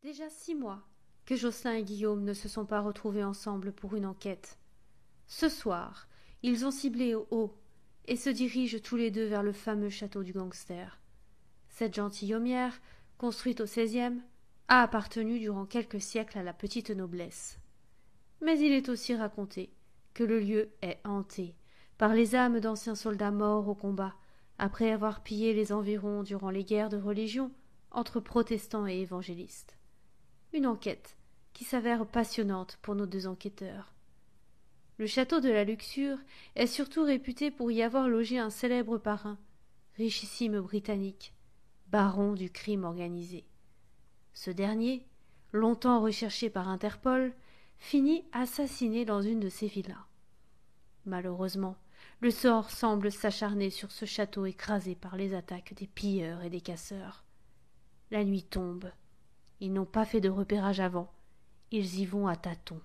Déjà 6 mois que Jocelyn et Guillaume ne se sont pas retrouvés ensemble pour une enquête. Ce soir, ils ont ciblé au haut et se dirigent tous les deux vers le fameux château du gangster. Cette gentilhommière, construite au XVIe, a appartenu durant quelques siècles à la petite noblesse. Mais il est aussi raconté que le lieu est hanté par les âmes d'anciens soldats morts au combat après avoir pillé les environs durant les guerres de religion entre protestants et évangélistes. Une enquête qui s'avère passionnante pour nos deux enquêteurs. Le château de la Luxure est surtout réputé pour y avoir logé un célèbre parrain, richissime britannique, baron du crime organisé. Ce dernier, longtemps recherché par Interpol, finit assassiné dans une de ses villas. Malheureusement, le sort semble s'acharner sur ce château écrasé par les attaques des pilleurs et des casseurs. La nuit tombe. Ils n'ont pas fait de repérage avant. Ils y vont à tâtons.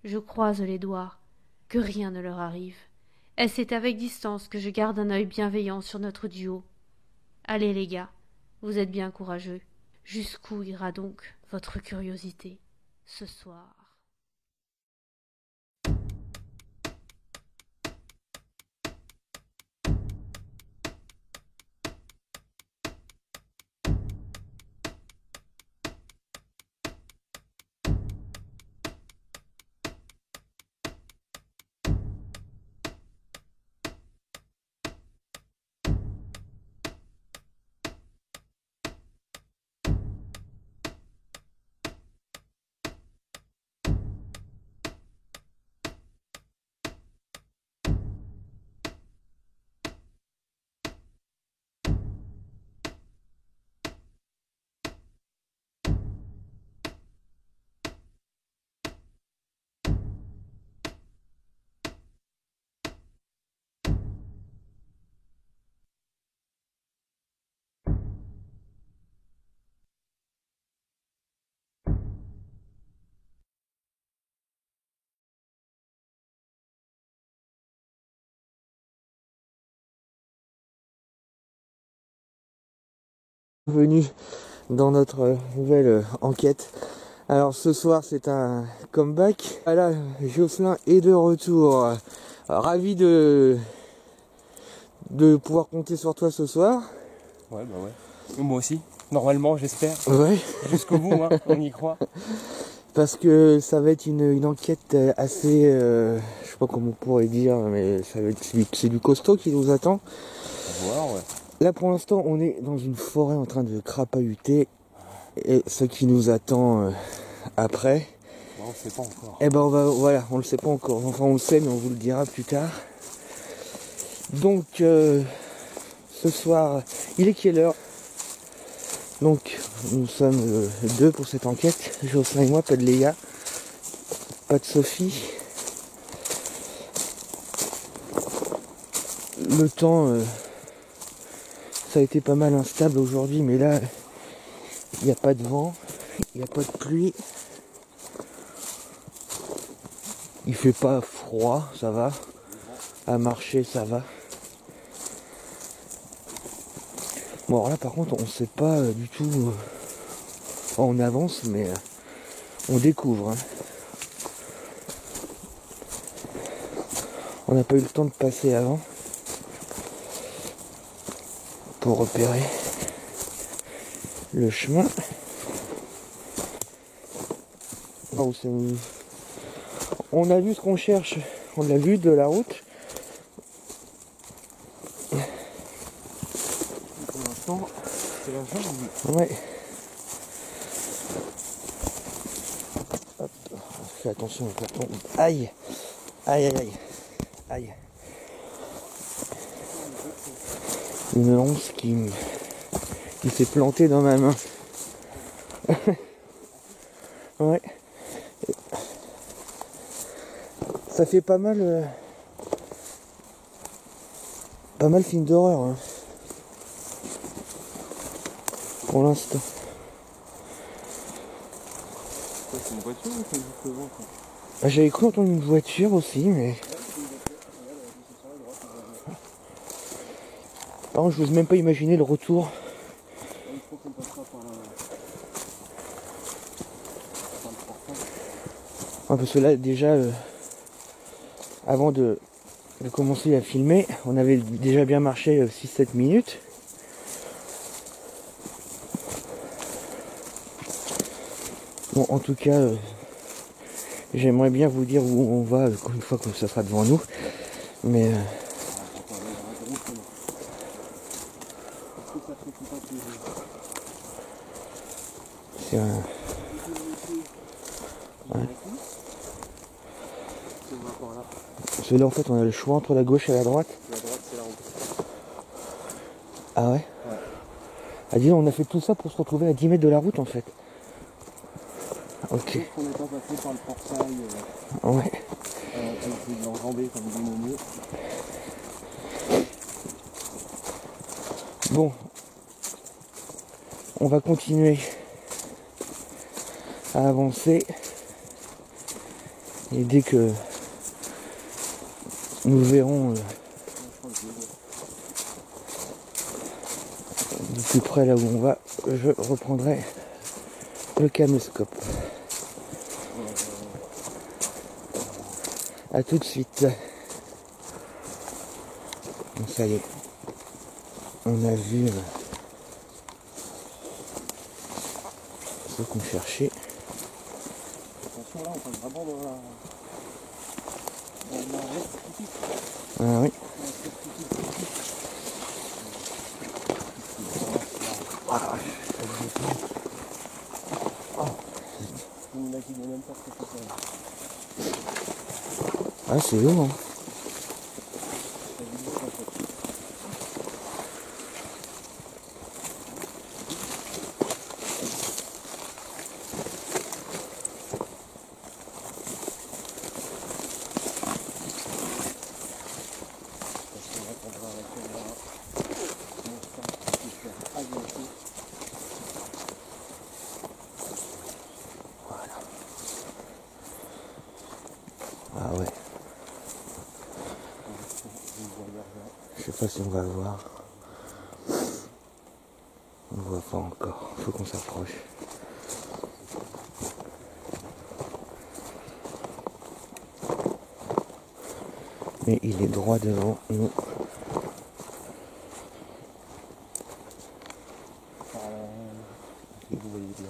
Je croise les doigts que rien ne leur arrive. Et c'est avec distance que je garde un œil bienveillant sur notre duo. Allez les gars, vous êtes bien courageux. Jusqu'où ira donc votre curiosité ce soir? Bienvenue dans notre nouvelle enquête. Alors ce soir c'est un comeback. Voilà, Jocelyn est de retour. Ravi de pouvoir compter sur toi ce soir. Ouais, bah ouais. Moi aussi. Normalement, j'espère. Ouais. Jusqu'au bout, hein, on y croit. Parce que ça va être une enquête assez, je sais pas comment on pourrait dire, mais ça va être, c'est du costaud qui nous attend. On va voir, ouais. Là pour l'instant on est dans une forêt en train de crapahuter. Et ce qui nous attend après, Bon, on sait pas encore. eh ben on le sait pas encore. Enfin on le sait mais on vous le dira plus tard. Donc ce soir, il est quelle heure? Donc nous sommes deux pour cette enquête, Jocelyn et moi, pas de Léa, pas de Sophie. Le temps, ça a été pas mal instable aujourd'hui, mais là, il n'y a pas de vent, il n'y a pas de pluie. Il fait pas froid, ça va. À marcher, ça va. Bon, alors là, par contre, on sait pas du tout. On avance, mais on découvre. Hein. On n'a pas eu le temps de passer avant pour repérer le chemin. Oh, on a vu ce qu'on cherche. On l'a vu de la route. Pour l'instant, c'est la jungle. Ouais. Hop. Fais attention au carton. Aïe. Aïe aïe aïe. Aïe. Une lance qui s'est plantée dans ma main. Ouais. Ça fait pas mal film d'horreur hein. Pour l'instant. C'est une voiture ou c'est juste le vent, quoi? Bah, j'avais cru entendre une voiture aussi, mais. Par contre, je n'ose même pas imaginer le retour. parce que là déjà avant de commencer à filmer, on avait déjà bien marché 6-7 minutes. Bon, en tout cas, j'aimerais bien vous dire où on va une fois que ça sera devant nous. Mais c'est un... Ouais. Parce que là en fait on a le choix entre la gauche et la droite. La droite, c'est la route. Ah ouais? Ouais. Ah dis donc, on a fait tout ça pour se retrouver à 10 mètres de la route en fait. Ok. Sauf qu'on n'est pas passé par le portail. Ouais. On a essayé de l'enjamber comme des momies. Bon. On va continuer à avancer. Et dès que nous verrons de plus près là où on va, je reprendrai le caméscope. A tout de suite. Bon, ça y est. On a vu ce qu'on cherchait. Attention là, on passe vraiment dans la typique. Ah oui. On n'imagine même pas ce que c'est. Ah c'est lourd hein. Ah ouais. Je sais pas si on va voir. On voit pas encore. Faut qu'on s'approche. Mais il est droit devant nous. Vous voyez bien.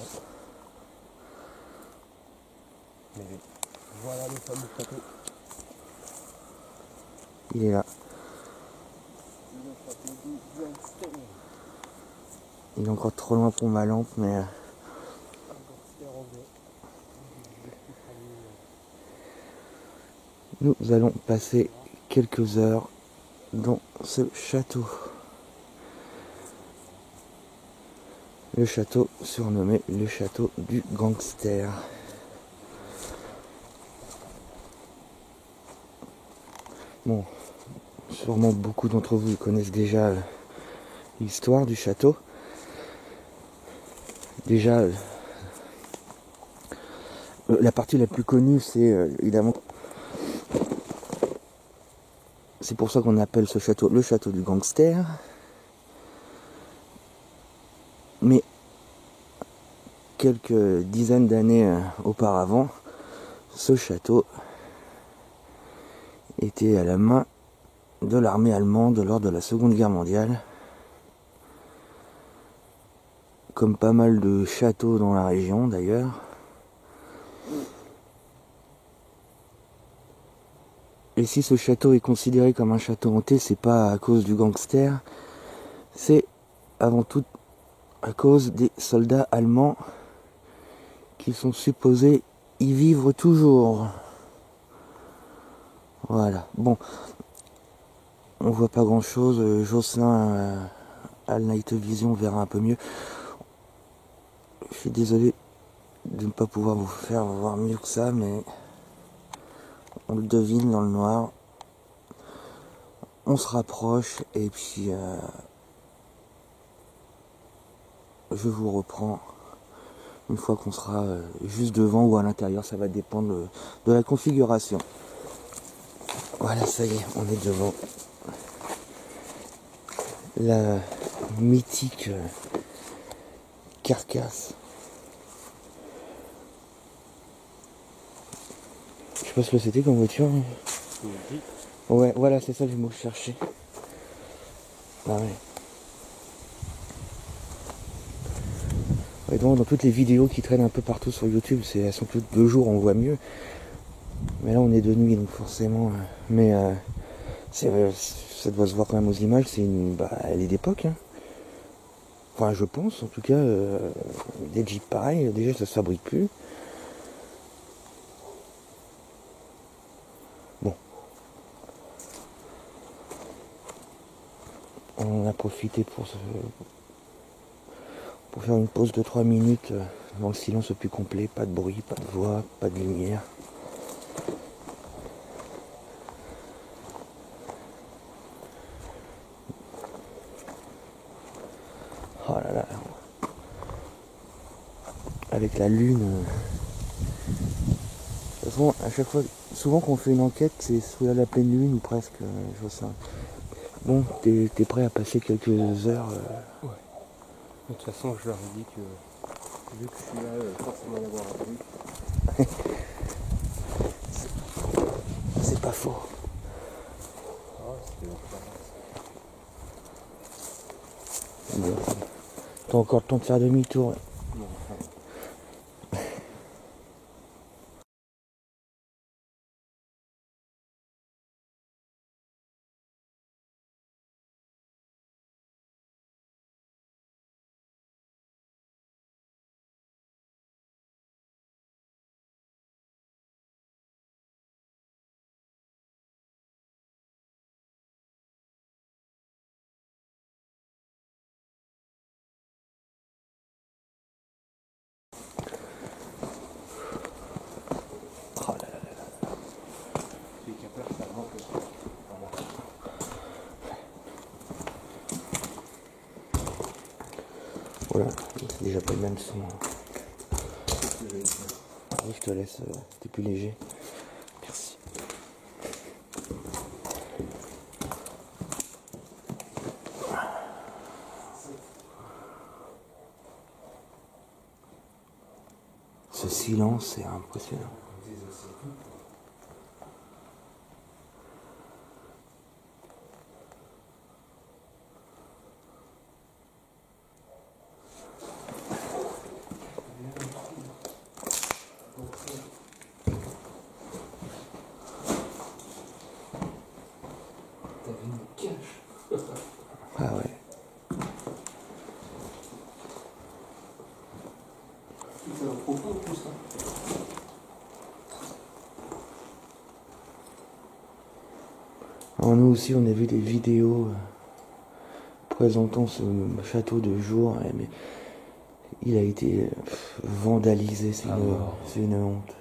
Mais voilà le fameux château. Il est là. Le château du Gangster. Il est encore trop loin pour ma lampe, mais nous allons passer quelques heures dans ce château. Le château surnommé le château du Gangster. Bon, sûrement beaucoup d'entre vous connaissent déjà l'histoire du château. Déjà, la partie la plus connue, c'est évidemment... C'est pour ça qu'on appelle ce château le château du Gangster. Mais quelques dizaines d'années auparavant, ce château était à la main de l'armée allemande lors de la Seconde Guerre mondiale. Comme pas mal de châteaux dans la région d'ailleurs. Et si ce château est considéré comme un château hanté, c'est pas à cause du gangster, c'est avant tout à cause des soldats allemands qui sont supposés y vivre toujours. Voilà. Bon, on voit pas grand chose. Jocelyn à la Night Vision verra un peu mieux. Je suis désolé de ne pas pouvoir vous faire voir mieux que ça, mais on le devine dans le noir. On se rapproche et puis je vous reprends une fois qu'on sera juste devant ou à l'intérieur, ça va dépendre de la configuration. Voilà, ça y est, on est devant la mythique carcasse sais pas ce que c'était comme voiture. Mais... Ouais, voilà, c'est ça le mot que je cherchais. Ah ouais. Et donc, dans toutes les vidéos qui traînent un peu partout sur YouTube, elles sont toutes de jour, on voit mieux. Mais là, on est de nuit, donc forcément. Mais ça doit se voir quand même aux images. Elle est d'époque. Hein. Enfin, je pense, en tout cas, des Jeeps pareils, déjà, ça se fabrique plus. Bon. On a profité pour faire une pause de 3 minutes dans le silence le plus complet, pas de bruit, pas de voix, pas de lumière. Oh là là. Avec la lune. De toute façon, à chaque fois, souvent quand on fait une enquête, c'est sous la pleine lune ou presque. Je vois ça. Bon, t'es prêt à passer quelques heures. Ouais. De toute façon, je leur ai dit que vu que je suis là, forcément d'avoir un truc. C'est pas faux. Ah, c'était Bon. T'as encore le temps de faire demi-tour. non, Oh là là. celui qui a peur, ça manque. Voilà, c'est déjà pas le même son. Oui, je te laisse, c'était plus léger. Merci. Ce silence est impressionnant. T'avais une cache. Ah ouais. Tout est profond tout ça. Alors nous aussi, on a vu des vidéos présentant ce château de jour, mais il a été vandalisé, c'est une honte.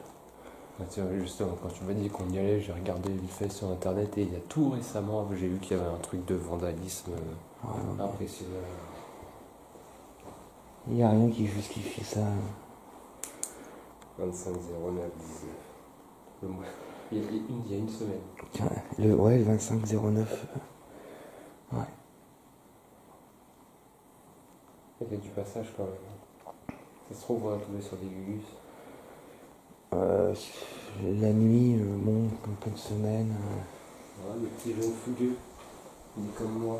Bah, tiens, justement, quand tu m'as dit qu'on y allait, j'ai regardé vite fait sur internet et il y a tout récemment, j'ai vu qu'il y avait un truc de vandalisme impressionnant. Il n'y a rien qui justifie ça. 25 09 19. Le mois. Il y a une semaine. Tiens, le 2509. Ouais. Il y a du passage quand même. Ça se trouve, on va tomber sur des gugus. La nuit, bon, en fin de semaine. Ouais, le petit jeune fougueux. Il est comme moi.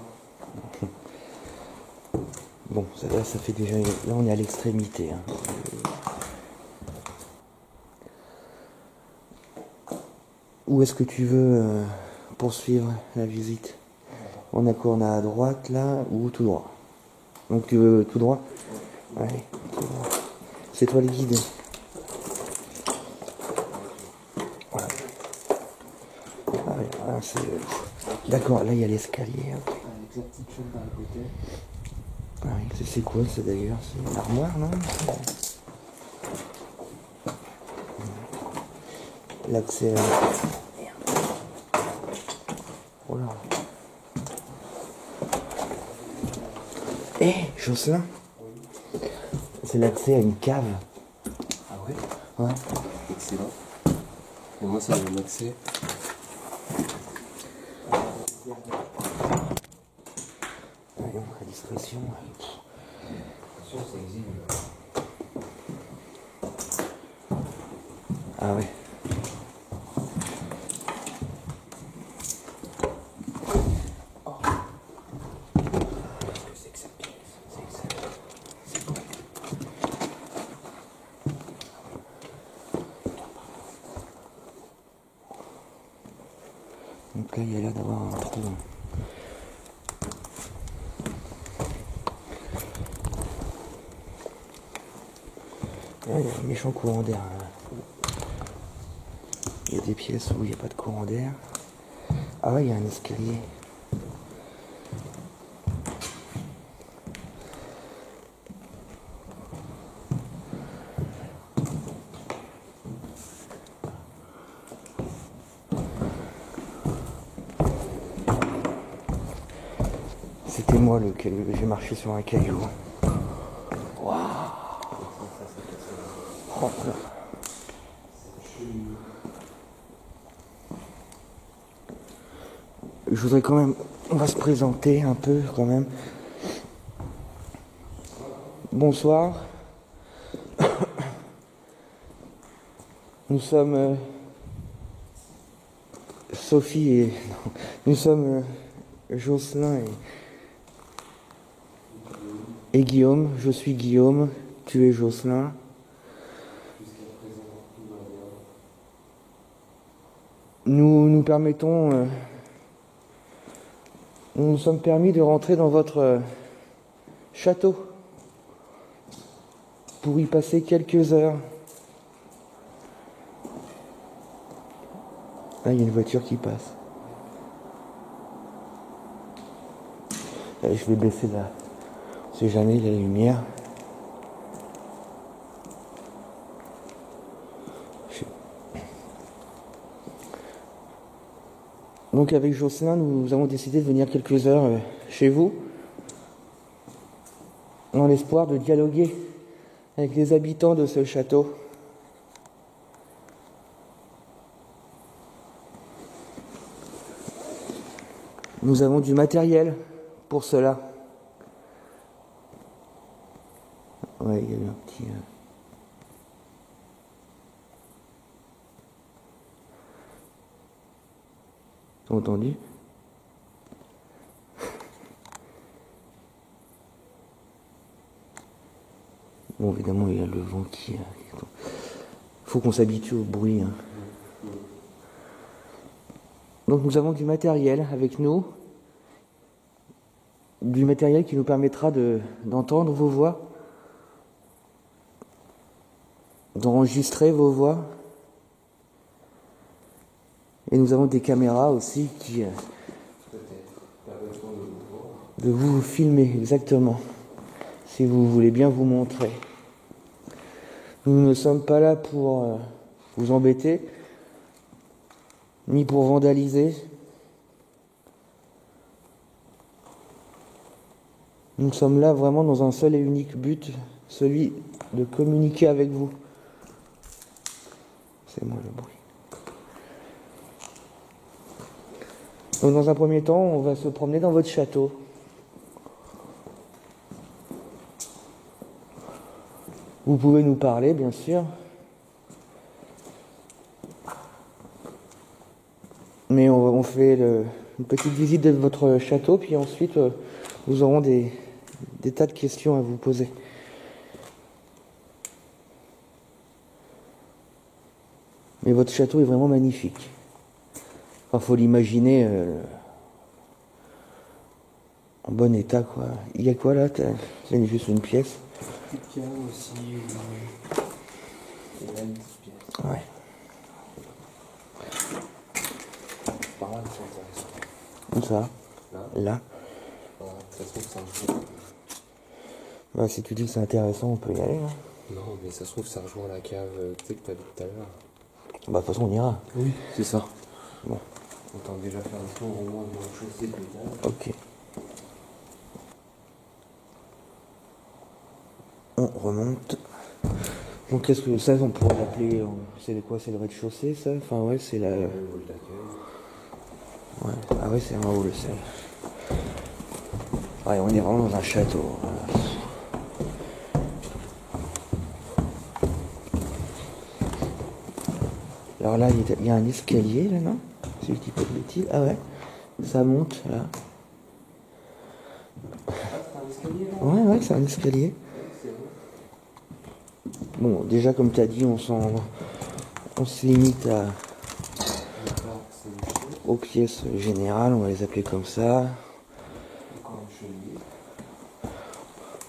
Bon, là, ça fait déjà. Là, on est à l'extrémité. Hein. Où est-ce que tu veux poursuivre la visite? On a quoi? On a à droite, là, ou tout droit? Donc, tu veux tout droit? Allez, tout droit. C'est toi le guide. Voilà. Ah, ouais, voilà, d'accord, là, il y a l'escalier. Okay. Avec la petite chaîne par le côté. Ah oui, c'est quoi ça d'ailleurs? C'est une armoire, non? L'accès à... Oh là. Jocelyn, c'est l'accès à une cave. Ah ouais? Ouais. Excellent. Et moi, ça a un accès. Voyons, à discrétion. Attention, ça existe. Ah ouais. là, il y a l'air d'avoir un trou. Là, il y a un méchant courant d'air. Il y a des pièces où il n'y a pas de courant d'air. Ah ouais, il y a un escalier. C'était moi j'ai marché sur un caillou. Waouh. Oh, là. Je voudrais quand même, on va se présenter un peu quand même. Bonsoir. Nous sommes Sophie et non, nous sommes Jocelyn et Guillaume. Je suis Guillaume, tu es Jocelyn. Nous permettons, nous nous sommes permis de rentrer dans votre château pour y passer quelques heures. Ah, il y a une voiture qui passe. Allez, je vais baisser là. On sait jamais la lumière. Donc avec Jocelyn, nous avons décidé de venir quelques heures chez vous, dans l'espoir de dialoguer avec les habitants de ce château. Nous avons du matériel pour cela. Ouais, il y a eu un petit... T'as entendu? Bon, évidemment, il y a le vent qui... faut qu'on s'habitue au bruit. Hein. Donc nous avons du matériel avec nous. Du matériel qui nous permettra d'entendre vos voix. D'enregistrer vos voix. Et nous avons des caméras aussi qui... de vous filmer, exactement. Si vous voulez bien vous montrer. Nous ne sommes pas là pour vous embêter, ni pour vandaliser. Nous sommes là vraiment dans un seul et unique but, celui de communiquer avec vous. C'est moi le bruit. Donc dans un premier temps, on va se promener dans votre château. Vous pouvez nous parler, bien sûr. Mais on fait une petite visite de votre château, puis ensuite nous aurons des tas de questions à vous poser. Mais votre château est vraiment magnifique. Enfin, faut l'imaginer en bon état, quoi. Il y a quoi là? C'est juste une pièce. Il y a aussi une pièce. Ouais. Par là, c'est intéressant. Où ça? Là. Ça se trouve, c'est un jeu. Bah, si tu dis que c'est intéressant, on peut y aller. Hein. Non, mais ça se trouve, ça rejoint la cave tu sais, que t'as vu tout à l'heure. Bah, de toute façon, on ira. Oui, c'est ça. Bon. Autant déjà faire un tour au moins de la chaussée de l'étage. Ok. On remonte. Donc qu'est-ce que ça, on pourrait l'appeler, c'est quoi, c'est le rez-de-chaussée ça? Enfin ouais, c'est la... Le hall d'accueil. Ouais. Ah ouais, c'est un haut le sel. Ouais, on est vraiment dans un château. Alors là, il y a un escalier là, non? Si je dis pas de bêtises. Ah ouais, ça monte là. Ah, c'est un escalier là? Ouais, c'est un escalier. Bon, déjà comme tu as dit, on se limite à... aux pièces générales, on va les appeler comme ça.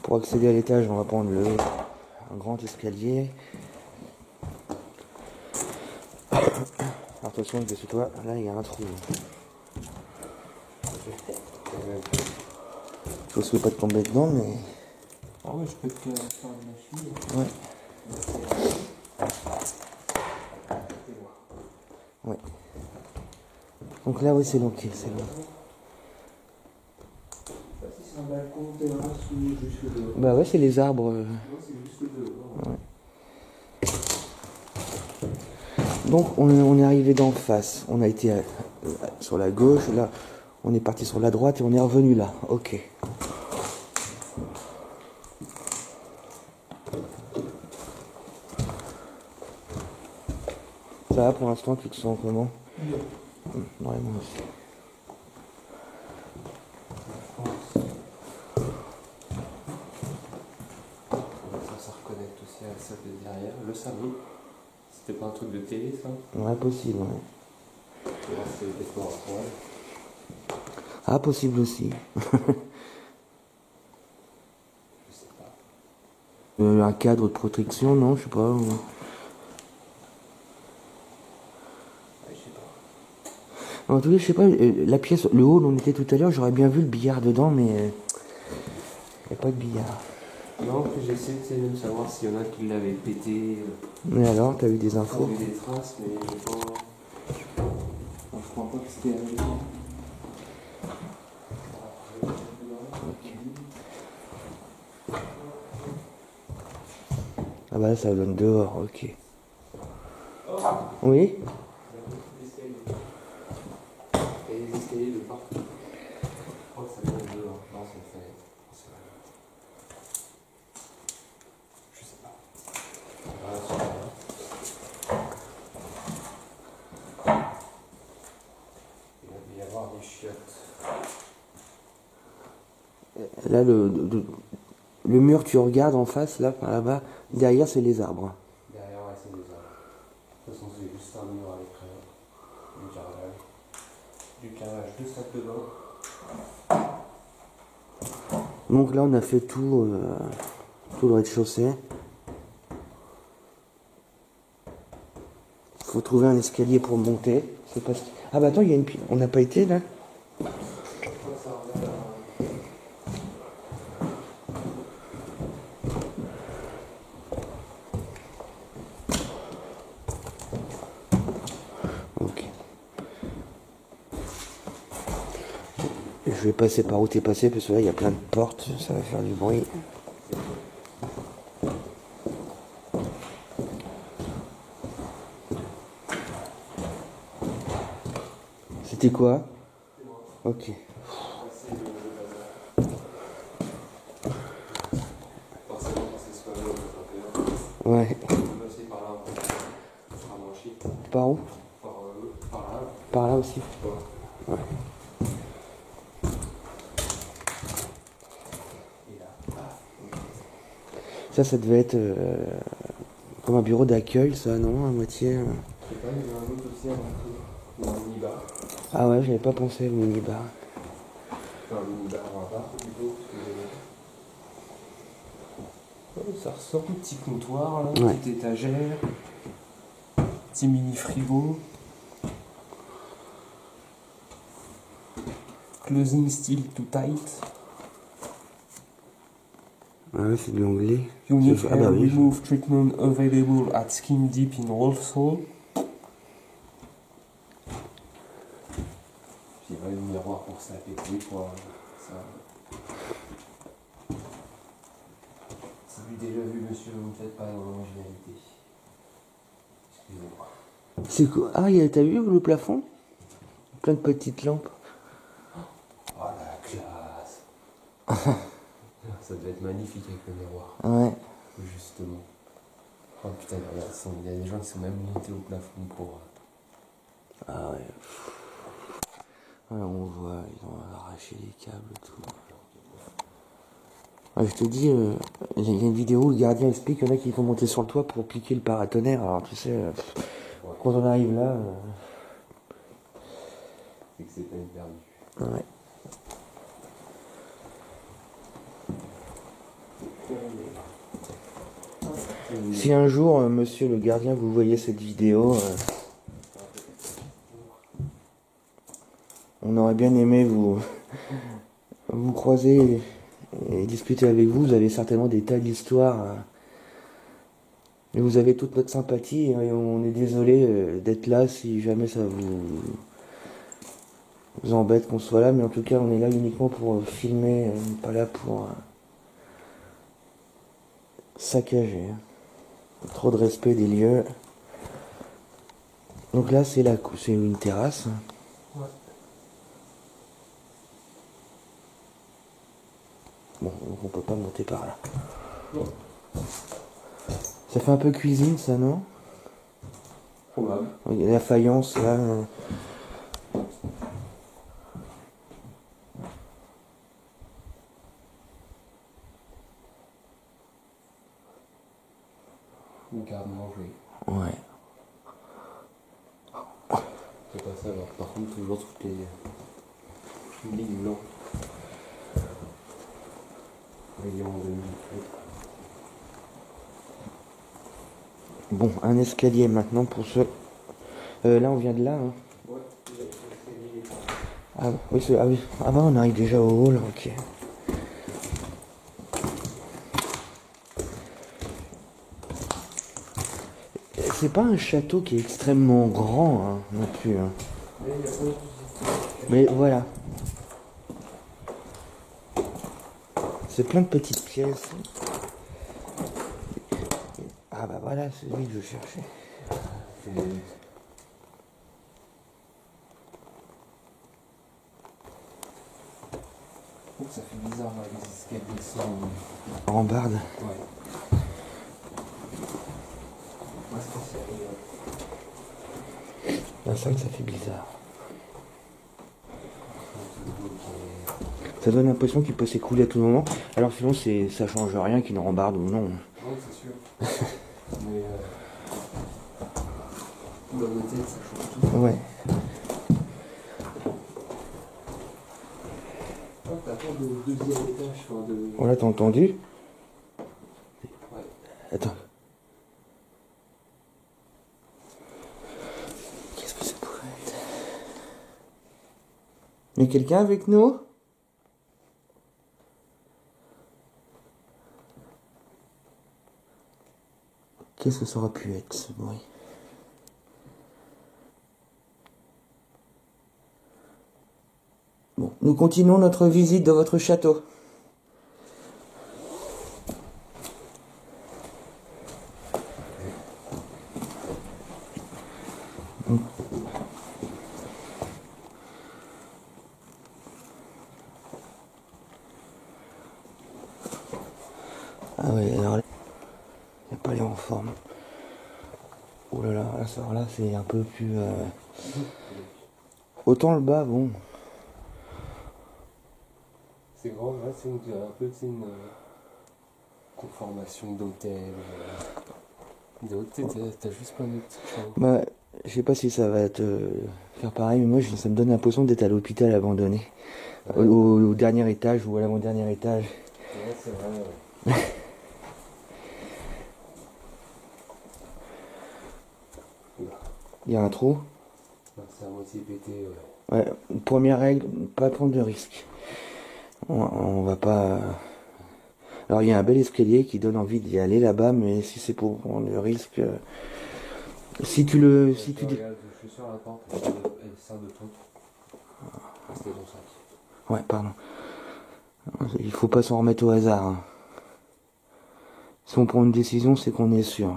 Pour accéder à l'étage, on va prendre un grand escalier. Attention, je toi, là il y a un trou. Je ne souhaite pas de tomber dedans, mais... Ah ouais, je peux te faire une machine. Ouais. Ouais. Donc là, oui, c'est long, c'est long. C'est un balcon terrasse ou juste dehors. Bah ouais, c'est les arbres. Non, c'est juste dehors. Ouais. Donc on est arrivé d'en face. On a été sur la gauche, là on est parti sur la droite et on est revenu là. Ok. Ça va pour l'instant, tu te sens comment? Bien. Ouais, moi aussi. Ça reconnecte aussi à ça de derrière. Le salon, c'était pas un truc de télé ça? Ouais, possible, ouais. Là, c'est le décor à poil. Ah, possible aussi. Je sais pas. Un cadre de protection, non, je sais pas. Ouais, je sais pas. En tout cas, je sais pas, la pièce, le hall où on était tout à l'heure, j'aurais bien vu le billard dedans, mais il n'y a pas de billard. Non, que j'essaie de même savoir s'il y en a qui l'avaient pété. Mais alors, t'as eu des J'ai infos? vu des traces, mais j'ai pas. Enfin, je crois pas que c'était avec. Ah bah là, ça donne dehors, ok. Oui? Il y a des escaliers de partout. Je crois que ça vient de dehors. Non, c'est une fenêtre. Je sais pas. Voilà, il va y avoir des chiottes. Là, le mur, tu regardes en face, là, par là-bas, derrière, c'est les arbres. Derrière, ouais, c'est des arbres. De toute façon, c'est juste un mur à l'extérieur. Du carrelage. Du carrelage de sacs de bain. Donc là, on a fait tout le rez-de-chaussée. Faut trouver un escalier pour monter. C'est pas... Ah bah attends, il y a une... On n'a pas été, là? Ok. Je vais passer par où t'es passé, parce que là, il y a plein de portes. Ça va faire du bruit. C'était quoi? Ok. Ouais. Par où? Par là aussi. Ouais. Ça devait être comme un bureau d'accueil, ça, non? À moitié. Je sais pas, il y en a un autre aussi à l'entrée. Ou un minibar. Ah ouais, j'avais pas pensé au minibar. Enfin, un minibar, un bar plutôt. Ça ressort un petit comptoir, là, Ouais. petite étagère, petit mini frigo. Closing still too tight. Ah ouais, c'est de l'anglais. Unique Ah bah hair oui. remove treatment available at Skin Deep in Walsall. Puis il y a le miroir pour se laver les quoi. Ça. C'est déjà vu, monsieur, vous ne faites pas dans l'originalité. Excusez-moi. C'est quoi? Ah, t'as vu le plafond? Plein de petites lampes. Oh la classe. Ça devait être magnifique avec le miroir. Ouais. Justement. Oh putain, regarde, il y a des gens qui sont même montés au plafond pour... Ah ouais. Ouais, on voit, ils ont arraché les câbles et tout. Ouais, je te dis, il y a une vidéo où le gardien explique qu'il y en a qui font monter sur le toit pour piquer le paratonnerre. Alors tu sais, quand on arrive là... c'est que c'est peine perdue. Ouais. Si un jour, monsieur le gardien, vous voyez cette vidéo, on aurait bien aimé vous croiser et discuter avec vous. Vous avez certainement des tas d'histoires. Et vous avez toute notre sympathie et on est désolé d'être là si jamais ça vous embête qu'on soit là. Mais en tout cas, on est là uniquement pour filmer, on n'est pas là pour saccager. Trop de respect des lieux. Donc là, c'est une terrasse. Ouais. Bon, donc on peut pas monter par là. Non. Ça fait un peu cuisine, ça, non? Probable. La faïence, là. Une garde-manger. Ouais. C'est pas ça, alors par contre, toujours toutes les lignes blanches. Rayon de Bon, un escalier maintenant pour ceux. Là, on vient de là. Hein. Ouais, Ah oui, oui. Ah bah on arrive déjà au hall, ok. C'est pas un château qui est extrêmement grand hein, non plus. Hein. Mais voilà. C'est plein de petites pièces. Ah bah voilà, c'est lui que je cherchais. Ça fait bizarre là, les escaliers sans... Rambarde. Ouais. C'est ça que ça fait bizarre. Ça donne l'impression qu'il peut s'écrouler à tout moment. Alors sinon ça change rien qu'il ne rambarde ou non. Non, c'est sûr. Mais dans nos têtes, ça change tout. Ouais. Oh, t'attends de deuxième étage, enfin de... Voilà, t'as entendu? Ouais. Attends. Qu'est-ce que ça pourrait être? Mais quelqu'un avec nous? Qu'est-ce que ça aurait pu être ce bruit? Bon, nous continuons notre visite de votre château. Ah oui, alors là, il n'y a pas les en forme. Oh là là, alors là c'est un peu plus... Autant le bas, bon. C'est grand, là, c'est un peu une conformation d'hôtel. T'as juste plein de petites chambres. Bah, je sais pas si ça va te faire pareil, mais moi ça me donne l'impression d'être à l'hôpital abandonné. Ouais. Au dernier étage ou à l'avant-dernier étage. Ouais, c'est vrai, ouais. Il y a un trou. C'est à moitié pété, ouais. Ouais, première règle, pas prendre de risques. On va pas... Alors il y a un bel escalier qui donne envie d'y aller là-bas, mais si c'est pour prendre le risque... Si tu le... Si tu dis... Regarde, je suis sur la porte, elle sert de truc. C'était ton sac. Ouais, pardon. Il faut pas s'en remettre au hasard. Hein. Si on prend une décision, c'est qu'on est sûr.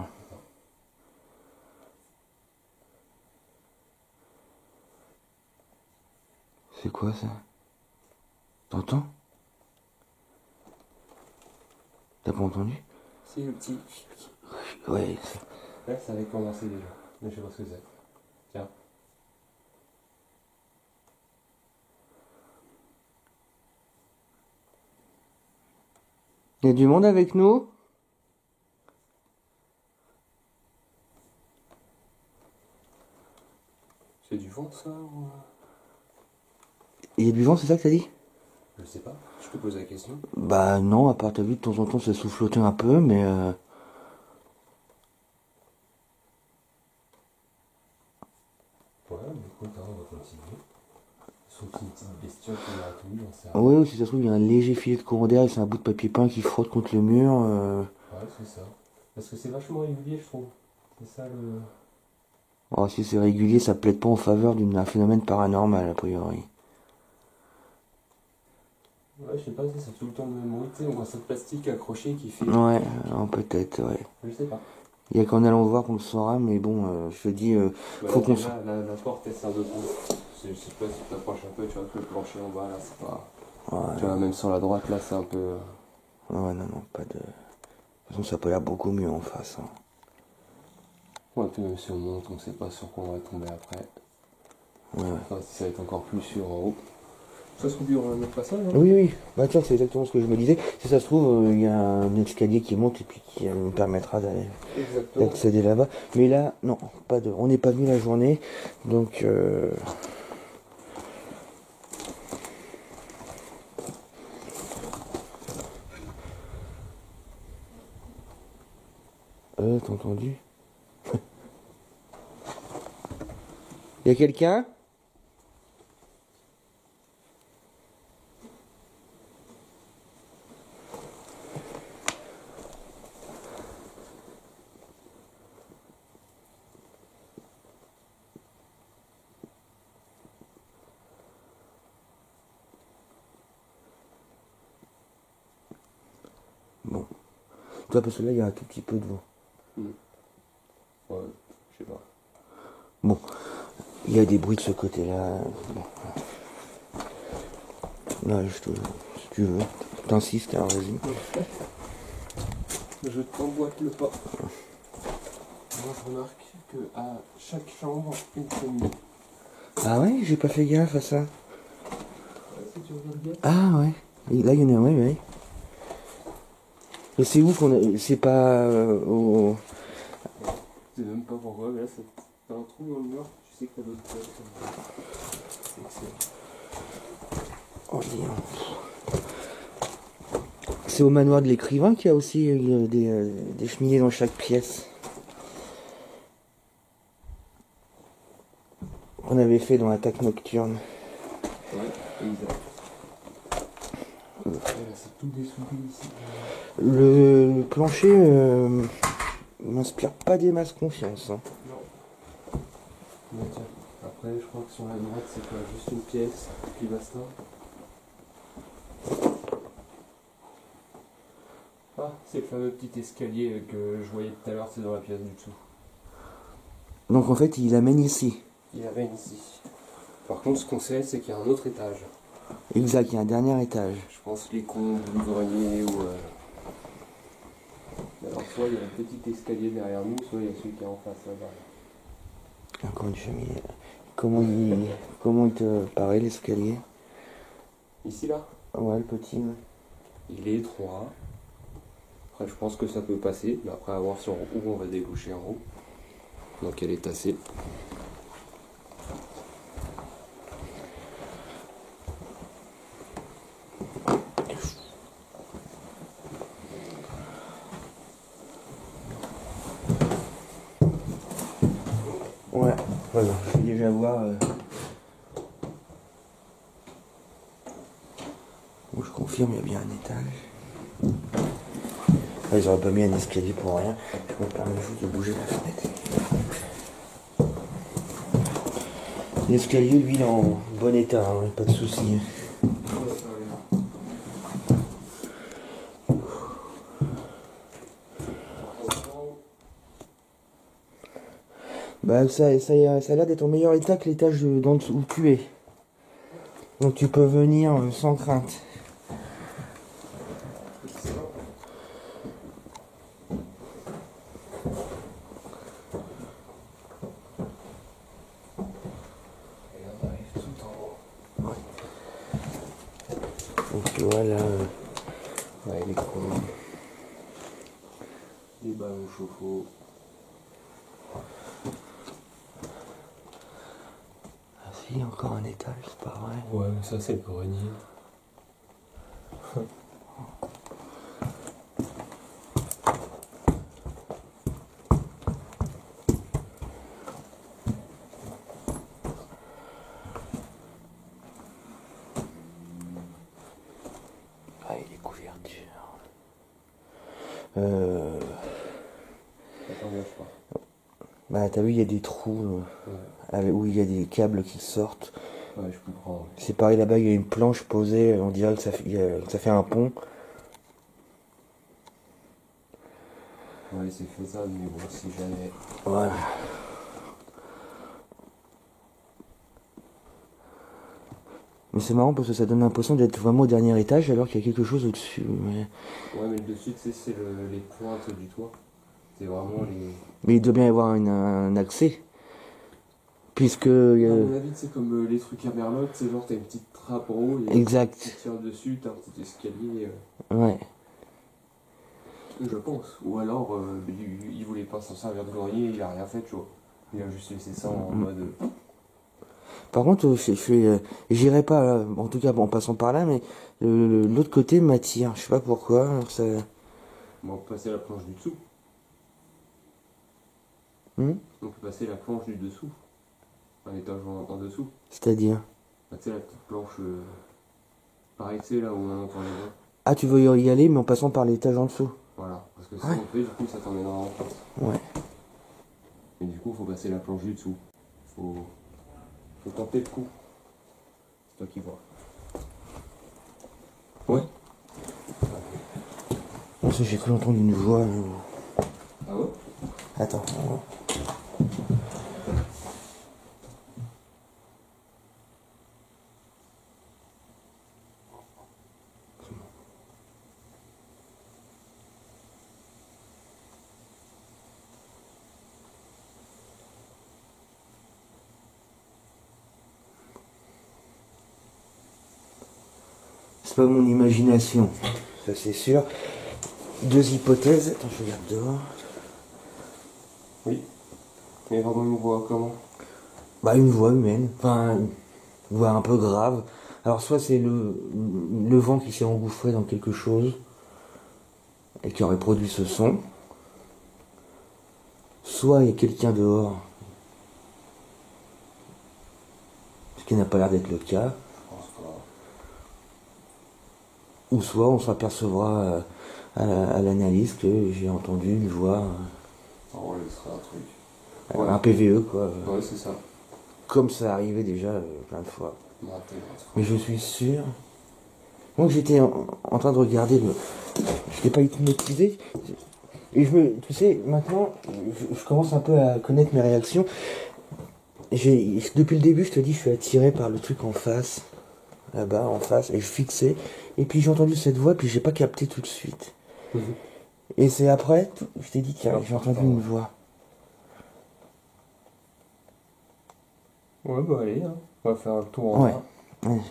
C'est quoi ça? T'entends? T'as pas entendu? Si, le petit. Ouais. Là, ça avait commencé déjà. Mais je sais pas ce que c'est. Tiens. Il y a du monde avec nous? C'est du vent, ça ou... Il y a du vent, c'est ça que t'as dit? Je sais pas, je te pose la question. Bah non, à part t'as vu de temps en temps ça soufflotait un peu, mais Ouais, mais écoute, hein, on va continuer. Sauf une petite bestiole qu'on a retenue, j'en sais rien. ouais, si ça se trouve, il y a un léger filet de courant d'air et c'est un bout de papier peint qui frotte contre le mur. Ouais, c'est ça. Parce que c'est vachement régulier, je trouve. C'est ça le. Oh, si c'est régulier, ça plaide pas en faveur d'un phénomène paranormal, a priori. Ouais, je sais pas, ça fait tout le temps le même bruit, tu sais, on voit ça de plastique accroché qui fait. Ouais, peut-être, ouais. Je sais pas. Il y a qu'en allant voir qu'on le saura, mais bon, je te dis, Bah, faut là, qu'on... déjà, la porte elle sert de pont. Je sais pas si tu t'approches un peu, tu vois que le plancher en bas là, c'est pas. Ouais, Tu vois, même sur la droite là, c'est un peu. ouais, non, pas de... De toute façon, ça peut l'air beaucoup mieux en face. Hein. Ouais, puis même si on monte, on sait pas sur quoi on va tomber après. Ouais. Enfin, si ça va être encore plus sûr en haut. Ça se trouve, il y aura un autre passage, hein. Oui. Bah tiens, c'est exactement ce que je me disais. Si ça se trouve, il y a un escalier qui monte et puis qui me permettra Exactement. d'accéder là-bas. Mais là, non, pas de... On n'est pas venu la journée, donc... t'as entendu? Y a quelqu'un? Bon. Toi, parce que là, il y a un tout petit peu de vent. Ouais, je sais pas. Bon. Il y a des bruits de ce côté-là. Bon. Là, si tu veux, t'insistes, hein, vas-y. Je t'emboîte le pas. Moi, je remarque que à chaque chambre, une cheminée. Ah ouais, j'ai pas fait gaffe à ça. Ouais, si tu regardes bien. Ah ouais. Et là, il y en a, ouais. Et c'est où qu'on a... C'est pas au... Je sais même pas pourquoi, mais là, t'as un trou dans le mur. Tu sais que t'as d'autres places. C'est excellent. Oh, dis donc. C'est au manoir de l'écrivain qu'il y a aussi des cheminées dans chaque pièce. Qu'on avait fait dans l'attaque nocturne. Ouais, exact. Là, c'est tout dessouté ici. Le plancher m'inspire pas des masses confiance. Hein. Non. Mais tiens, après, je crois que sur la droite, c'est quoi? Juste une pièce, puis basta. Ah, c'est le fameux petit escalier que je voyais tout à l'heure, c'est dans la pièce du dessous. Donc en fait, il amène ici. Il amène ici. Par contre, ce qu'on sait, c'est qu'il y a un autre étage. Exact, il y a un dernier étage. Je pense les combles, le grenier ou. Alors, soit il y a un petit escalier derrière nous, soit il y a celui qui est en face là-bas. Encore une cheminée. Comment il te paraît l'escalier? Ici là, Ouais, le petit. Ouais. il est étroit. Après, je pense que ça peut passer, mais après, à voir sur où on va déboucher en haut. Donc, elle est tassée. Ouais, voilà, je vais déjà voir. Bon, je confirme, il y a bien un étage. Ah, ils auraient pas mis un escalier pour rien. Je me permets juste de bouger la fenêtre. L'escalier, lui, il est en bon état, hein, pas de soucis. Bah, ça a l'air d'être en meilleur état que l'étage d'en dessous où tu es. Donc tu peux venir sans crainte. Donc tu vois là, Ouais, les cons. Des ballons chauffe-eau. ah, si, il y a encore un étage, c'est pas vrai. Ouais, mais ça c'est le grenier. Ah, et les couvertures. Ça t'engage pas. Bah, t'as vu, il y a des trous où il y a des câbles qui sortent. Ouais, je comprends. C'est pareil là-bas, il y a une planche posée, on dirait que que ça fait un pont. Ouais, c'est faisable, mais bon, si jamais. Voilà. Mais c'est marrant parce que ça donne l'impression d'être vraiment au dernier étage alors qu'il y a quelque chose au-dessus. Ouais, mais le dessus, tu sais, c'est les pointes du toit. C'est vraiment les. Mais il doit bien y avoir un accès. Puisque. À mon avis, c'est comme les trucs à Merloc, c'est genre t'as une petite trappe en haut et Exact. tu tires dessus, t'as un petit escalier. Ouais. Je pense. Ou alors, il voulait pas s'en servir de grenier, il a rien fait, tu vois. Il a juste laissé ça en mode. Par contre, j'irai pas, là, en tout cas en passant par là, mais l'autre côté m'attire. Je sais pas pourquoi. Ça... On peut passer la planche du dessous. Hmm. On peut passer la planche du dessous. Un étage en dessous. C'est-à-dire. Bah, tu sais, la petite planche. Pareil, tu sais, là où on entend les voix. Ah, tu veux y aller, mais en passant par l'étage en dessous. Voilà. Parce que si Ouais. on fait, du coup, ça t'emmènera en face. Ouais. Et du coup, faut passer la planche du dessous. Faut tenter le coup. C'est toi qui vois. Ouais. Non, ça, j'ai cru entendre une voix. Ah ouais? Attends. C'est pas mon imagination, ça c'est sûr. Deux hypothèses. Attends, je regarde dehors. Oui. Mais vraiment une voix comment? Bah, une voix humaine. Enfin, une voix un peu grave. Alors, soit c'est le vent qui s'est engouffré dans quelque chose et qui aurait produit ce son. Soit il y a quelqu'un dehors. Ce qui n'a pas l'air d'être le cas. Je pense pas. Ou soit on s'apercevra à l'analyse que j'ai entendu une voix, Oh, ce serait un truc. un PVE quoi. Ouais, c'est ça. Comme ça arrivait déjà plein de fois. Maté. Mais je suis sûr. Moi j'étais en train de regarder je n'étais pas hypnotisé. Et tu sais, maintenant, je commence un peu à connaître mes réactions. Depuis le début, je te dis, je suis attiré par le truc en face. Là-bas, en face, et je fixais. Et puis j'ai entendu cette voix, puis j'ai pas capté tout de suite. Et c'est après, je t'ai dit, tiens, j'ai entendu une voix. Ouais, bah allez, hein. On va faire un tour en Ouais. bas. Ouais.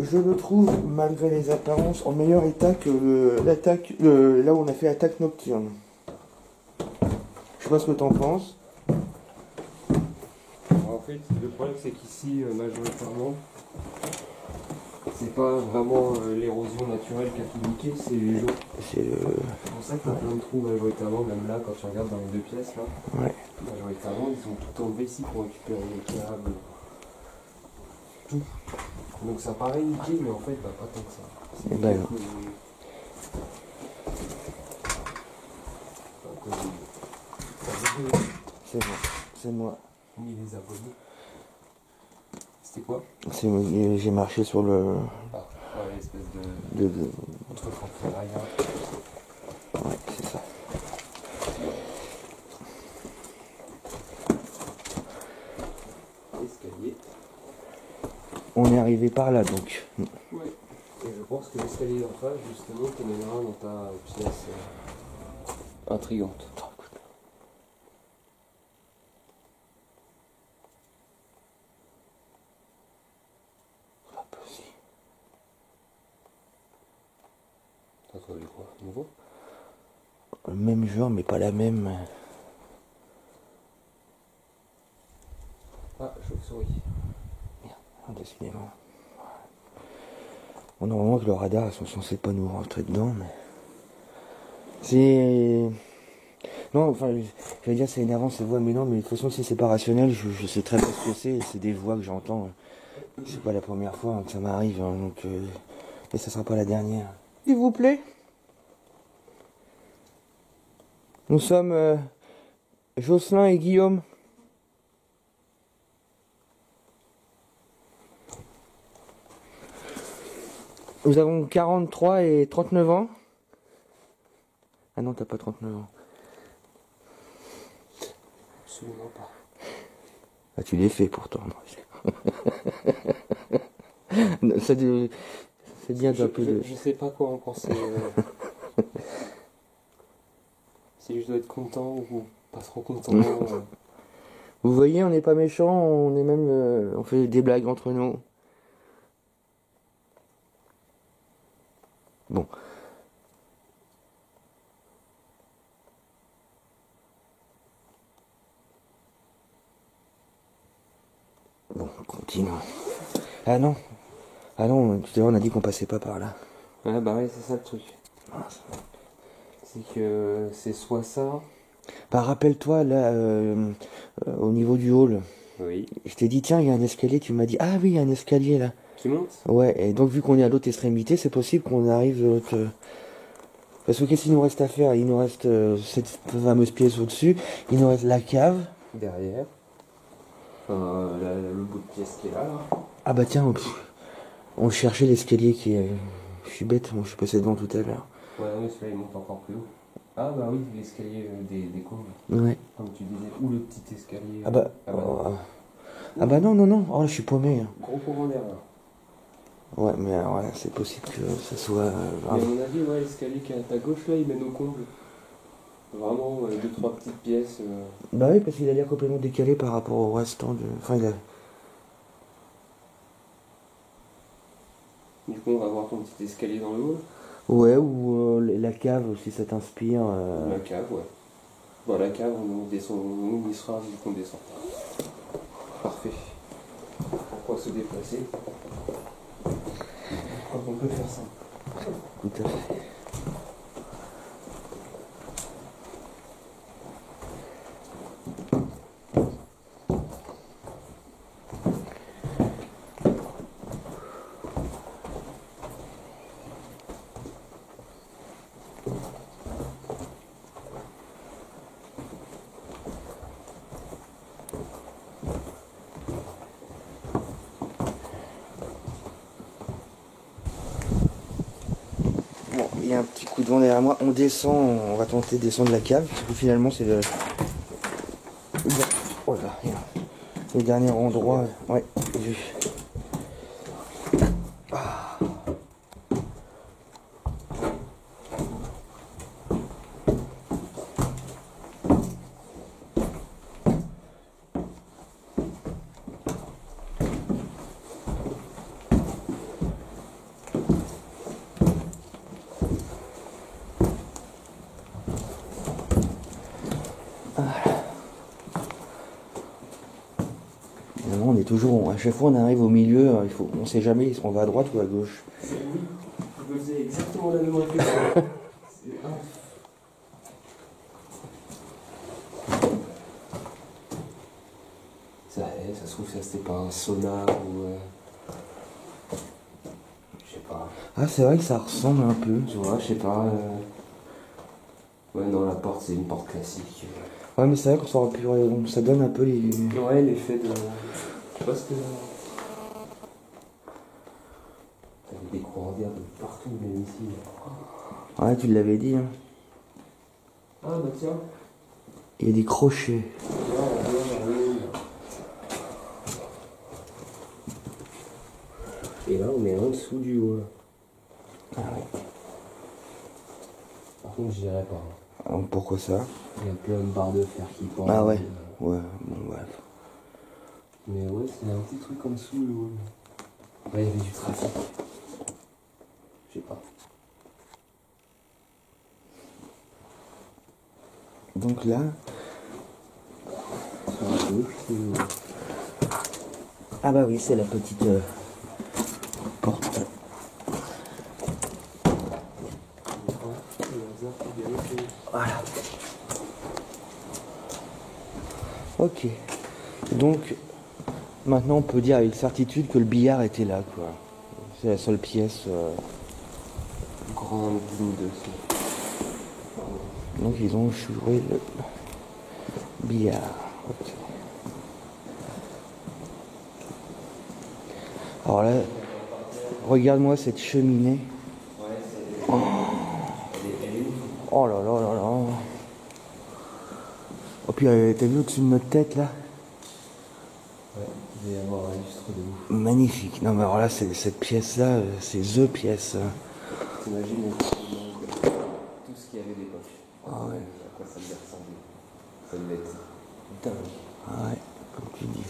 Je le trouve, malgré les apparences, en meilleur état que là où on a fait attaque nocturne. Je sais pas ce que t'en penses. En fait, le problème c'est qu'ici, majoritairement, c'est pas vraiment l'érosion naturelle qui a tout niqué, c'est les gens. C'est C'est pour ça qu'il y a plein de trous majoritairement, même là, quand tu regardes dans les deux pièces, là, Ouais. majoritairement, ils ont tout enlevé ici pour récupérer les câbles. Tout. Donc ça paraît niqué, mais en fait, bah, pas tant que ça. C'est Bah, niqué c'est bon, c'est moi. ni les abonnés. C'était quoi? J'ai marché sur le. Ah, ouais, l'espèce de de- truc en ferraille. Ouais, c'est ça. Escalier. On est arrivé par là donc. Ouais. Et je pense que l'escalier en face, justement, t'emmènera dans ta pièce intrigante. Pas possible. T'as trouvé quoi? Nouveau? Le même genre, mais pas la même. souris. Merde, décidément. Bon, normalement que le radar, ils sont censés pas nous rentrer dedans, mais... C'est... Non, enfin, j'allais dire c'est énervant ces voix, mais non, mais de toute façon si c'est pas rationnel, je sais très bien ce que c'est des voix que j'entends. C'est pas la première fois que ça m'arrive, hein, donc... Et ça sera pas la dernière. S'il vous plaît. Nous sommes Jocelyn et Guillaume. Nous avons 43 et 39 ans. Ah non, t'as pas 39 ans. Absolument pas. Ah, tu l'es fait pourtant. C'est bien d'un peu de... Je sais pas quoi en penser. Si je dois être content ou pas trop content. Vous voyez, on n'est pas méchants, on est même... on fait des blagues entre nous. Bon. Bon, continuons. Ah non. Ah non, tout à l'heure on a dit qu'on passait pas par là. Ouais, bah ouais, c'est ça le truc. C'est que c'est soit ça. Bah rappelle-toi, là, au niveau du hall, Oui. je t'ai dit, tiens, il y a un escalier, tu m'as dit, ah oui, il y a un escalier là. Qui monte? Ouais, et donc vu qu'on est à l'autre extrémité, c'est possible qu'on arrive de l'autre... Parce que qu'est-ce qu'il nous reste à faire? Il nous reste cette fameuse pièce au-dessus, il nous reste la cave. Derrière. Enfin, le bout de pièce qui est là. Ah bah tiens, on cherchait l'escalier qui est... Je suis bête, moi je suis passé devant tout à l'heure. Ouais, mais celui-là il monte encore plus haut. Ah bah oui, l'escalier des combles. Ouais. Comme tu disais, ou le petit escalier. Ah bah... Ah bah, oh, ah bah non, non, non, oh là je suis paumé. gros courant d'air là. Ouais, mais ouais, c'est possible que ça soit... Mais à mon avis, ouais, l'escalier qui est à ta gauche là, il mène au comble. Vraiment, 2-3 petites pièces. Bah oui, parce qu'il a l'air complètement décalé par rapport au restant de... Enfin, il a... Du coup, on va voir ton petit escalier dans le hall. Ouais, ou la cave, si ça t'inspire. La cave, ouais. Dans la cave, on descend, on y sera vu qu'on descend. Parfait. Pourquoi se déplacer? Je crois qu'on peut faire ça. Tout à fait. Bon, il y a un petit coup de vent derrière moi. On descend, on va tenter de descendre la cave. Parce que finalement, c'est le... Oh là, le dernier endroit. Ouais, j'ai... Finalement, on est toujours... À chaque fois, on arrive au milieu. On sait jamais, on va à droite ou à gauche. Oui, je faisais exactement la même réflexion. Ça se trouve, ça c'était pas un sauna ou. Je sais pas. Ah, c'est vrai que ça ressemble un peu. Tu vois, je sais pas. Ouais, non, la porte, c'est une porte classique. Ouais, mais c'est vrai qu'on s'aurait pu... Ça donne un peu les... Ouais, l'effet de. Je sais pas ce que. T'avais des courants d'air de partout, même ici. Ouais, tu l'avais dit, hein. Ah, bah tiens. Il y a des crochets. Et là, on est en dessous du haut. Là. Ah ouais. Par contre, j'irai pas. Alors, pourquoi ça? Il y a plein de barres de fer qui pendent. Ah ouais. Ouais, bon bref. Mais ouais, c'est un petit truc en dessous le hall. Là, il y avait du trafic. Je sais pas. Donc là... Sur la gauche, c'est... Ah bah oui, c'est la petite porte. Voilà. Ok. Donc, maintenant on peut dire avec certitude que le billard était là, quoi. C'est la seule pièce. Grande ligne de son. Donc ils ont joué le billard. Ok. Alors là, regarde-moi cette cheminée. Oh, oh là là là là. Oh puis t'as vu au-dessus de notre tête là? Ouais, il va y avoir un lustre de ouf. Magnifique. Non mais alors là, cette pièce-là, c'est THE pièce. T'imagines tout ce qu'il y avait d'époque. Ah ouais. À quoi ça devait ressembler. Ça devait être dingue. Ah ouais, comme tu dis.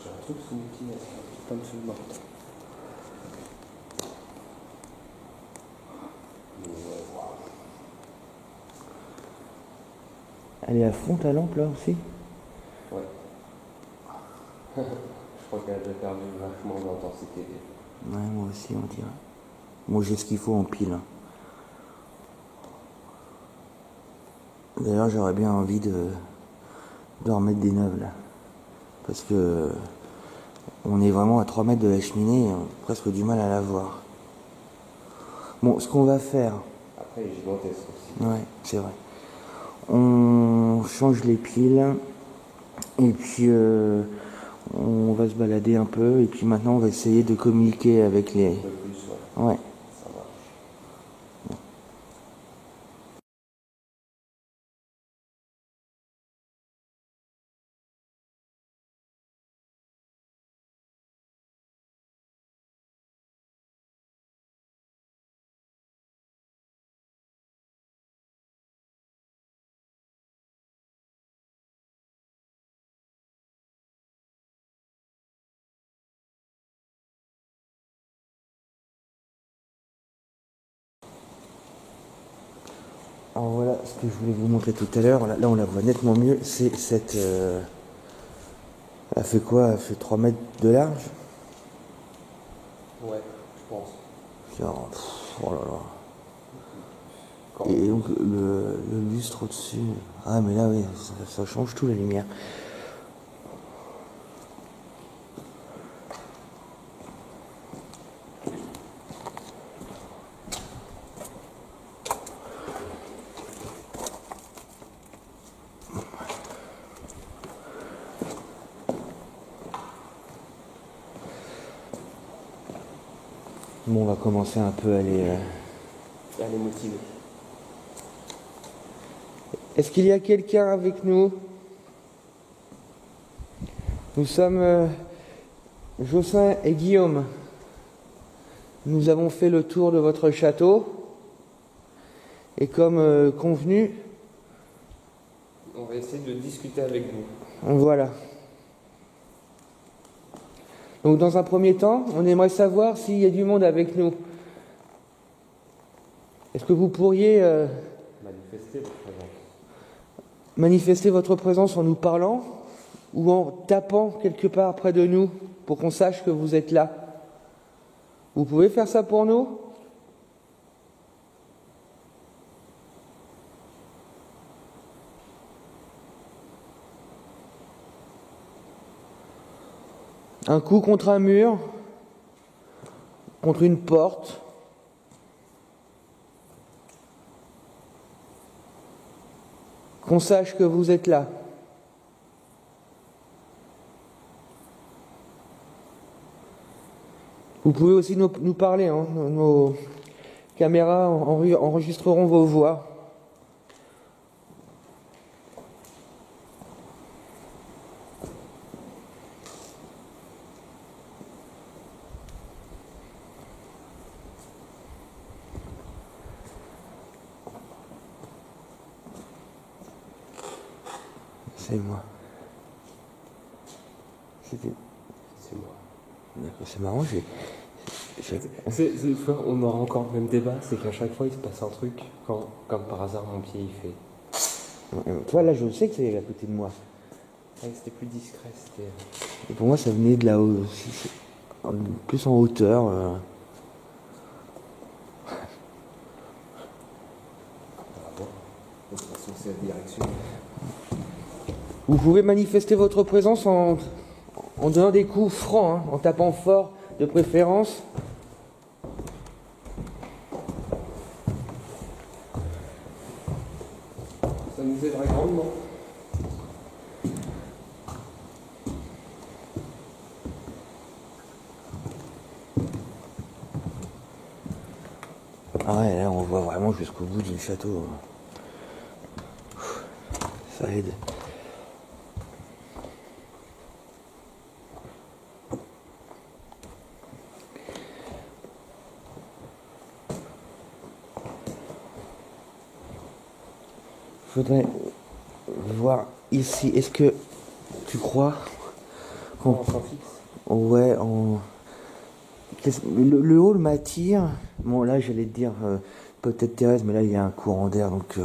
J'ai un truc sous mon pied, plein de feuilles mortes. Elle est à fond ta lampe là aussi? Ouais. Je crois qu'elle a déjà perdu vachement d'intensité. Ouais, moi aussi on dirait. Moi j'ai ce qu'il faut en pile. D'ailleurs j'aurais bien envie de remettre des neuves là. Parce que on est vraiment à 3 mètres de la cheminée et on a presque du mal à la voir. Bon, ce qu'on va faire... Après, il est gigantesque aussi. Ouais, c'est vrai. On change les piles et puis on va se balader un peu et puis maintenant on va essayer de communiquer avec les... Un peu plus, ouais. Ouais. Ça marche. Alors voilà ce que je voulais vous montrer tout à l'heure. Là on la voit nettement mieux. C'est cette... Elle fait quoi? Elle fait 3 mètres de large? Ouais, je pense. Genre, oh là là. Quand Et donc le lustre au-dessus. Ah mais là oui, ça change tout la lumière. Bon, on va commencer un peu à aller... elle est motivée. Est-ce qu'il y a quelqu'un avec nous? Nous sommes Jocelyn et Guillaume. Nous avons fait le tour de votre château. Et comme convenu... On va essayer de discuter avec vous. Voilà. Donc dans un premier temps, on aimerait savoir s'il y a du monde avec nous. Est-ce que vous pourriez Manifester votre présence. manifester votre présence en nous parlant ou en tapant quelque part près de nous pour qu'on sache que vous êtes là? Vous pouvez faire ça pour nous? Un coup contre un mur, contre une porte. Qu'on sache que vous êtes là. Vous pouvez aussi nous parler, hein. Nos caméras enregistreront vos voix. C'est moi. C'est moi. D'accord, c'est marrant, On aura encore le même débat, c'est qu'à chaque fois il se passe un truc, quand, comme par hasard mon pied il fait. Toi là je sais que c'est à côté de moi. Ouais, c'était plus discret, c'était. Et pour moi, ça venait de là-haut, plus en hauteur. De toute façon, c'est la direction. Vous pouvez manifester votre présence en donnant des coups francs, hein, en tapant fort de préférence. Ça nous aiderait grandement. Ah ouais, là on voit vraiment jusqu'au bout du château. Ça aide. Faudrait voir ici. Est-ce que tu crois qu'on... En fixe. Ouais, le hall m'attire. Bon, là, j'allais te dire peut-être Thérèse, mais là, il y a un courant d'air, donc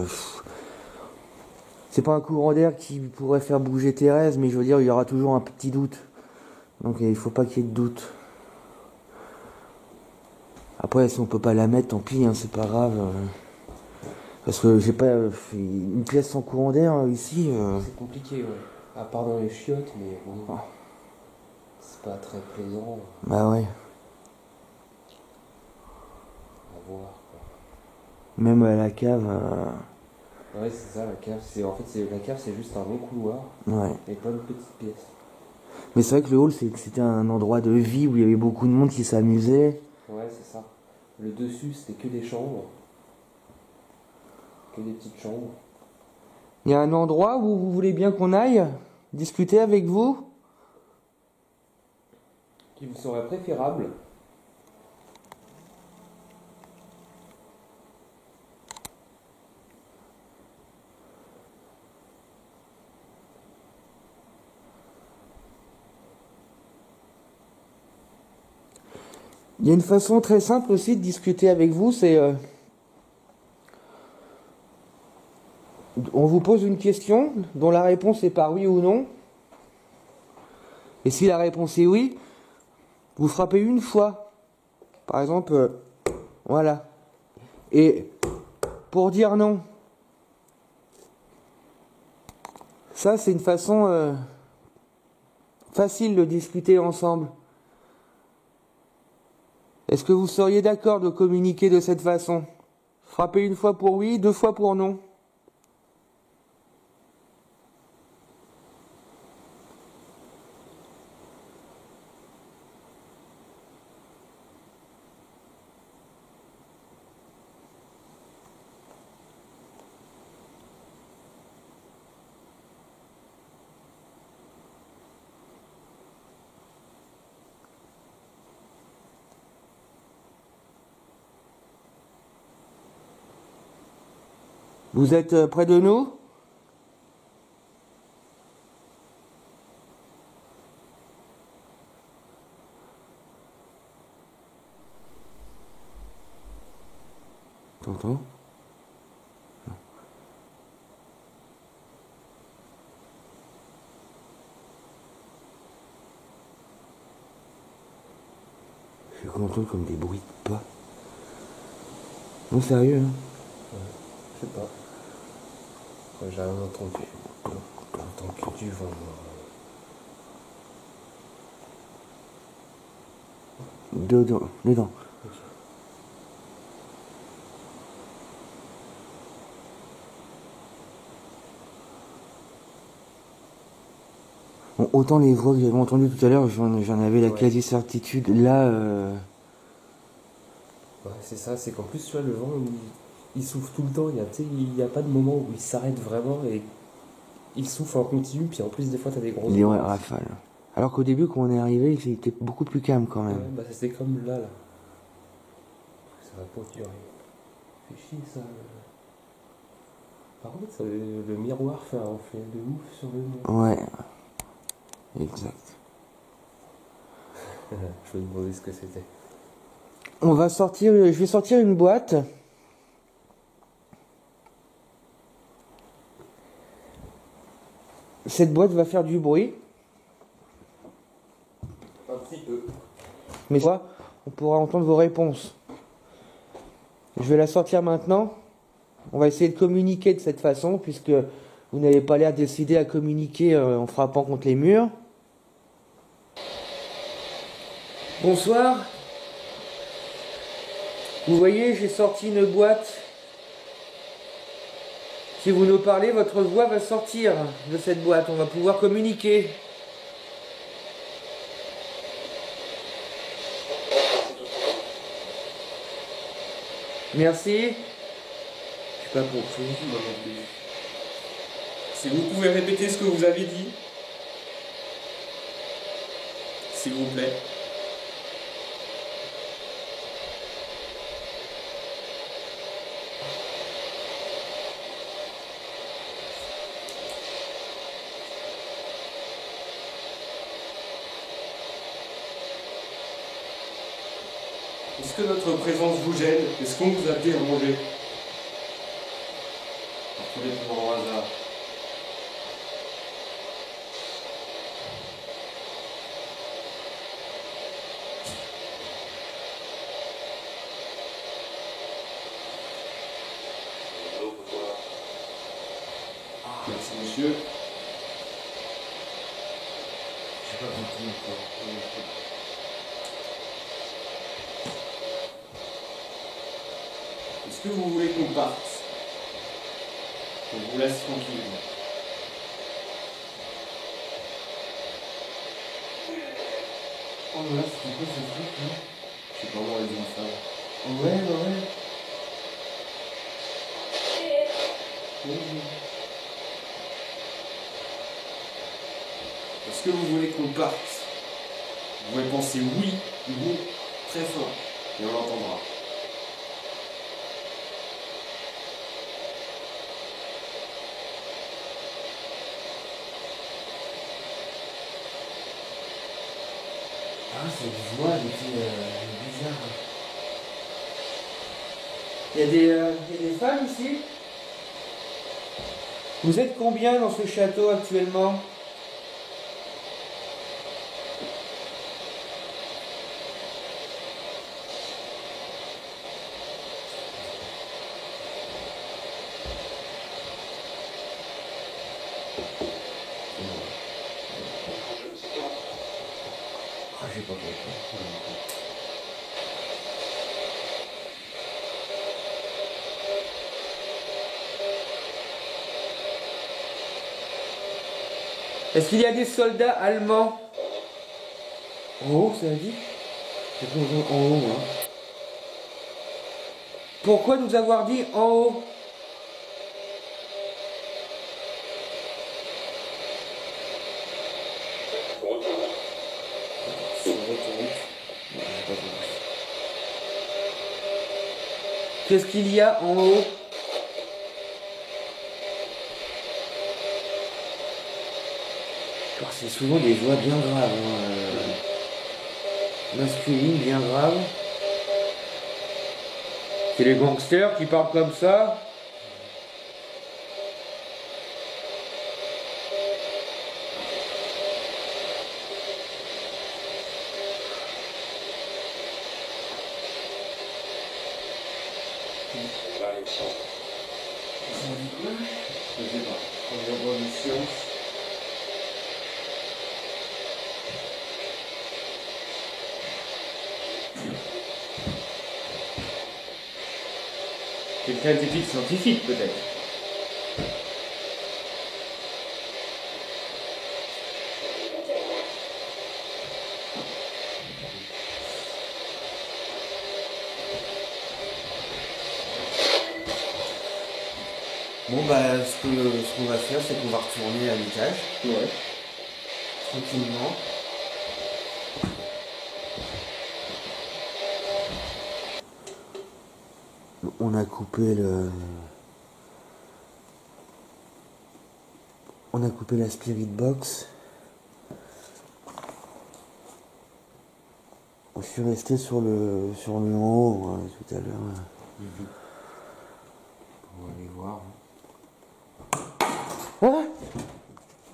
c'est pas un courant d'air qui pourrait faire bouger Thérèse, mais je veux dire, il y aura toujours un petit doute. Donc, il faut pas qu'il y ait de doute. Après, si on peut pas la mettre, tant pis, hein, c'est pas grave. Parce que j'ai pas une pièce sans courant d'air ici. C'est compliqué, ouais. À part dans les chiottes, mais bon. Oh. C'est pas très plaisant Bah ouais. à voir, quoi. Même à la cave. Ouais, c'est ça, la cave. La cave, c'est juste un long couloir Ouais. avec plein de petites pièces. Mais c'est vrai que le hall, c'était un endroit de vie où il y avait beaucoup de monde qui s'amusait. Ouais, c'est ça. Le dessus, c'était que des chambres. Que des petites chambres. Il y a un endroit où vous voulez bien qu'on aille discuter avec vous? Qui vous serait préférable. Il y a une façon très simple aussi de discuter avec vous, c'est... on vous pose une question dont la réponse est par oui ou non. Et si la réponse est oui, vous frappez une fois. Par exemple, voilà. Et pour dire non, ça c'est une façon facile de discuter ensemble. Est-ce que vous seriez d'accord de communiquer de cette façon? Frappez une fois pour oui, deux fois pour non. Vous êtes près de nous? T'entends? Je contrôle comme des bruits de pas. Non, sérieux, hein? Je sais pas. Ouais, j'ai rien entendu. J'entends que du vent. Dedans. Ok. Bon, autant les voix que j'avais entendues tout à l'heure, j'en avais la Ouais. quasi-certitude. Là, Ouais, c'est ça, c'est qu'en plus, tu vois, le vent, il souffle tout le temps. Il y a pas de moment où il s'arrête vraiment et il souffle en continu. Puis en plus, des fois, t'as des grosses les vents. rafales. Alors qu'au début, quand on est arrivé, c'était beaucoup plus calme quand Ouais, même. bah c'était comme là. Ça va pas durer. Fait chier ça. Par contre, le miroir fait un effet de ouf sur le mur. Ouais. Exact. Je me demandais ce que c'était. On va sortir, je vais sortir une boîte. Cette boîte va faire du bruit. Mais on pourra entendre vos réponses. Je vais la sortir maintenant. On va essayer de communiquer de cette façon, puisque vous n'avez pas l'air décidé à communiquer en frappant contre les murs. Bonsoir. Vous voyez, j'ai sorti une boîte. Si vous nous parlez, votre voix va sortir de cette boîte. On va pouvoir communiquer. Merci. J'ai pas compris. Moi non plus. Si vous pouvez répéter ce que vous avez dit, s'il vous plaît. Est-ce que notre présence vous gêne? Est-ce qu'on vous a dérangé? Complètement au hasard. Merci monsieur. J'ai pas compris encore. Est-ce que vous voulez qu'on parte? On vous laisse tranquille. Oh là, c'était quoi ce truc là? Je sais pas moi, les enfants. Ouais. Est-ce que vous voulez qu'on parte? Vous pouvez penser oui ou non très fort et on l'entendra. Ah, cette voix, elle était bizarre. Il y a des femmes ici? Vous êtes combien dans ce château actuellement? Ah, j'ai pas compris. Est-ce qu'il y a des soldats allemands? En haut, ça a dit? C'est en haut, hein. Pourquoi nous avoir dit en haut? Qu'est-ce qu'il y a en haut? Alors, c'est souvent des voix bien graves, hein, masculines, bien graves. C'est les gangsters qui parlent comme ça. Je sais pas. Révolution. Quelqu'un d'éthique scientifique peut-être. Bon bah ce qu'on va faire, c'est qu'on va retourner à l'étage, Ouais. tranquillement. On a coupé la spirit box. Je suis resté sur le en haut hein, tout à l'heure. On va aller voir. Ah,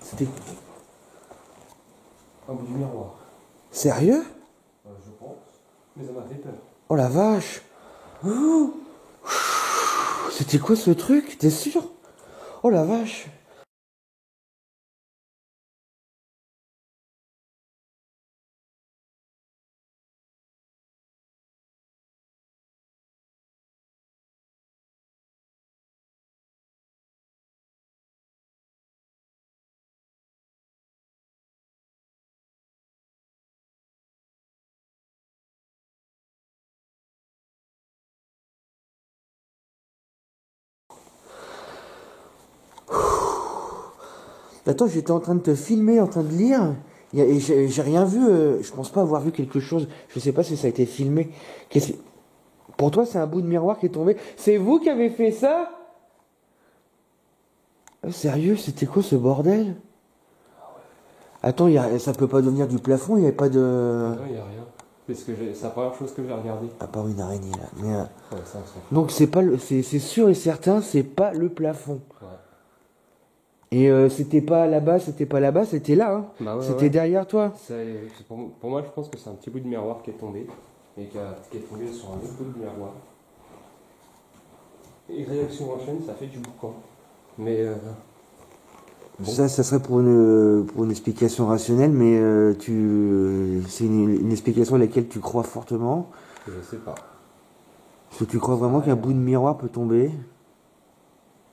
c'était Au bout du miroir. sérieux? Je pense. Mais ça m'a fait peur. Oh la vache. Oh. C'était quoi ce truc? T'es sûr? Oh la vache. Attends, j'étais en train de te filmer, en train de lire. Et j'ai rien vu. Je pense pas avoir vu quelque chose. Je sais pas si ça a été filmé. Pour toi, c'est un bout de miroir qui est tombé. C'est vous qui avez fait ça? Sérieux, c'était quoi ce bordel? Attends, ça peut pas devenir du plafond, il n'y avait pas de... Non, il n'y a rien. Parce que c'est la première chose que j'ai regardée. À part une araignée là. Mais, Ouais, ça, on s'en fout. donc c'est pas c'est sûr et certain, c'est pas le plafond. Ouais. Et c'était pas là-bas, c'était pas là-bas, c'était là. Hein. Bah ouais, C'était ouais. derrière toi. Pour moi, je pense que c'est un petit bout de miroir qui est tombé. Et qui est tombé sur un autre bout de miroir. Et réaction en chaîne, ça fait du boucan. Mais bon. Ça serait pour une explication rationnelle, mais c'est une explication à laquelle tu crois fortement. Je sais pas. Parce que tu crois vraiment qu'un bout de miroir peut tomber.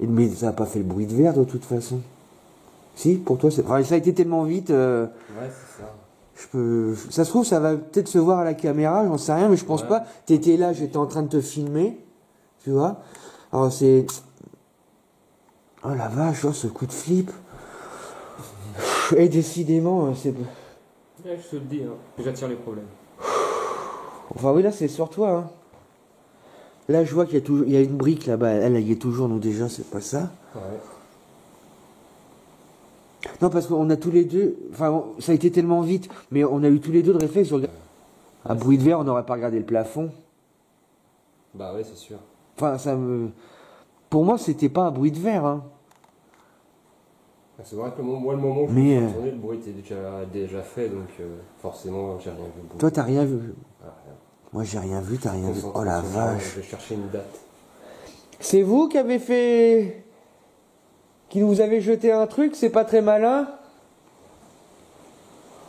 Mais ça n'a pas fait le bruit de verre de toute façon. Si, pour toi, enfin, ça a été tellement vite. Ouais, c'est ça. Ça se trouve, ça va peut-être se voir à la caméra, j'en sais rien, mais je pense Ouais. pas. T'étais là, j'étais en train de te filmer. Tu vois? Alors c'est... Oh la vache, oh, ce coup de flip. Et décidément, c'est... Ouais, je te le dis, hein. J'attire les problèmes. Enfin oui, là, c'est sur toi. Hein. Là, je vois il y a une brique là-bas. Elle y est toujours, donc déjà, c'est pas ça. Ouais. Non, parce qu'on a tous les deux... Enfin, ça a été tellement vite, mais on a eu tous les deux de réflexe. À bruit de verre, on n'aurait pas regardé le plafond. Bah ouais, c'est sûr. Enfin, pour moi, c'était pas un bruit de verre. Hein. C'est vrai que moi, le moment où je Mais, me suis retourné, le bruit était déjà fait, donc forcément, j'ai rien vu. Toi, t'as rien vu. Ah, rien. Moi, j'ai rien vu, t'as rien vu. Oh la Concentration, vache. Je vais chercher une date. C'est vous qui avez fait... Qui nous avez jeté un truc, c'est pas très malin.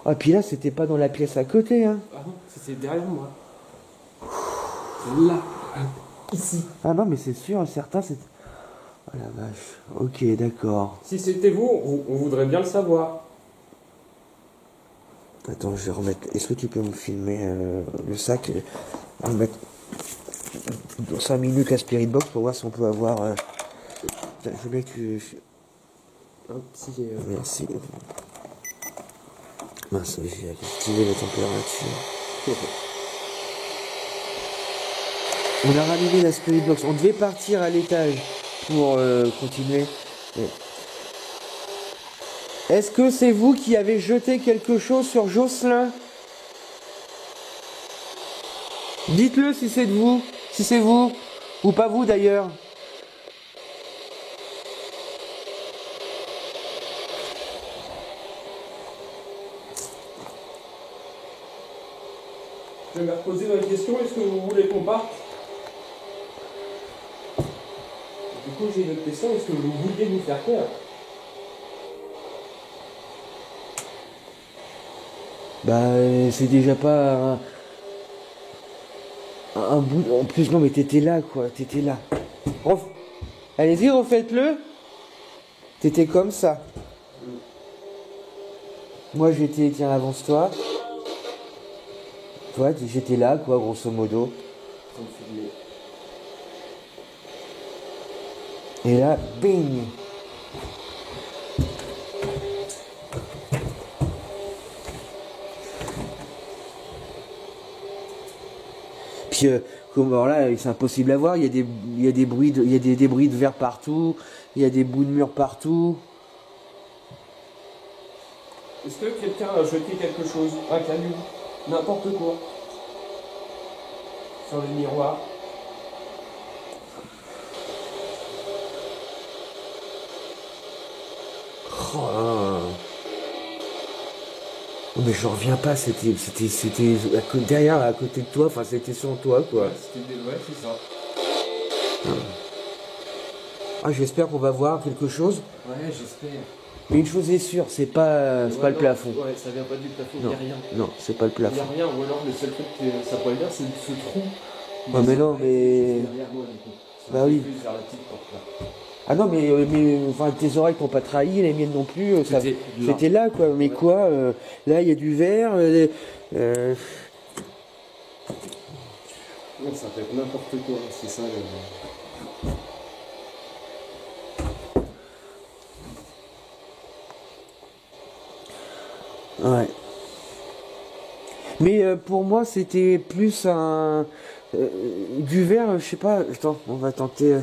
Ah, puis là, c'était pas dans la pièce à côté, hein. Ah non, c'est derrière moi. C'est là. Ici. Ah non, mais c'est sûr, certains, c'est... Oh la vache. Ok, d'accord. Si c'était vous, on voudrait bien le savoir. Attends, je vais remettre... Est-ce que tu peux me filmer le sac? On va mettre dans 5 minutes la Spirit Box pour voir si on peut avoir... Je veux bien que tu... Un petit... Merci. Mince, j'ai activé la température. On a rallumé la Spirit Box. On devait partir à l'étage pour continuer. Est-ce que c'est vous qui avez jeté quelque chose sur Jocelyn? Dites-le si c'est de vous. Si c'est vous. Ou pas vous d'ailleurs. Je vais me reposer dans la question, est-ce que vous voulez qu'on parte? Du coup, j'ai une autre question, est-ce que vous vouliez nous faire peur? Bah, c'est déjà pas un bout. En plus, non, mais t'étais là, quoi. T'étais là. Allez-y, refaites-le. T'étais comme ça. Moi, j'étais, tiens, avance-toi. Toi, j'étais là, quoi, grosso modo. Et là, bing. Puis, alors là, c'est impossible à voir. Il y a des bruits, il y a des débris de verre partout. Il y a des bouts de mur partout. Est-ce que quelqu'un a jeté quelque chose? Un caillou? N'importe quoi? Sur les miroirs? Oh là là. Oh, mais je reviens pas, c'était derrière, à côté de toi, enfin c'était sur toi quoi. Ouais, c'est ça. Ah, j'espère qu'on va voir quelque chose. Ouais, j'espère. Mais une chose est sûre, c'est pas Ouais, le non, plafond. Ouais, ça vient pas du plafond, il Non, n'y a rien. non, c'est pas le Il n'y plafond. a rien, ou alors le seul truc que ça pourrait faire, c'est ce trou. Ouais, mais non, mais. Juste derrière moi, du coup. Ça Bah fait oui. plus vers la petite porte là. Ah non, mais enfin, tes oreilles t'ont pas trahi, les miennes non plus. C'était là. C'était là, quoi. Mais Ouais. quoi là, il y a du verre. Non, ça fait n'importe quoi, c'est ça. Ouais. Mais pour moi, c'était plus un. Du verre, je sais pas. Attends, on va tenter.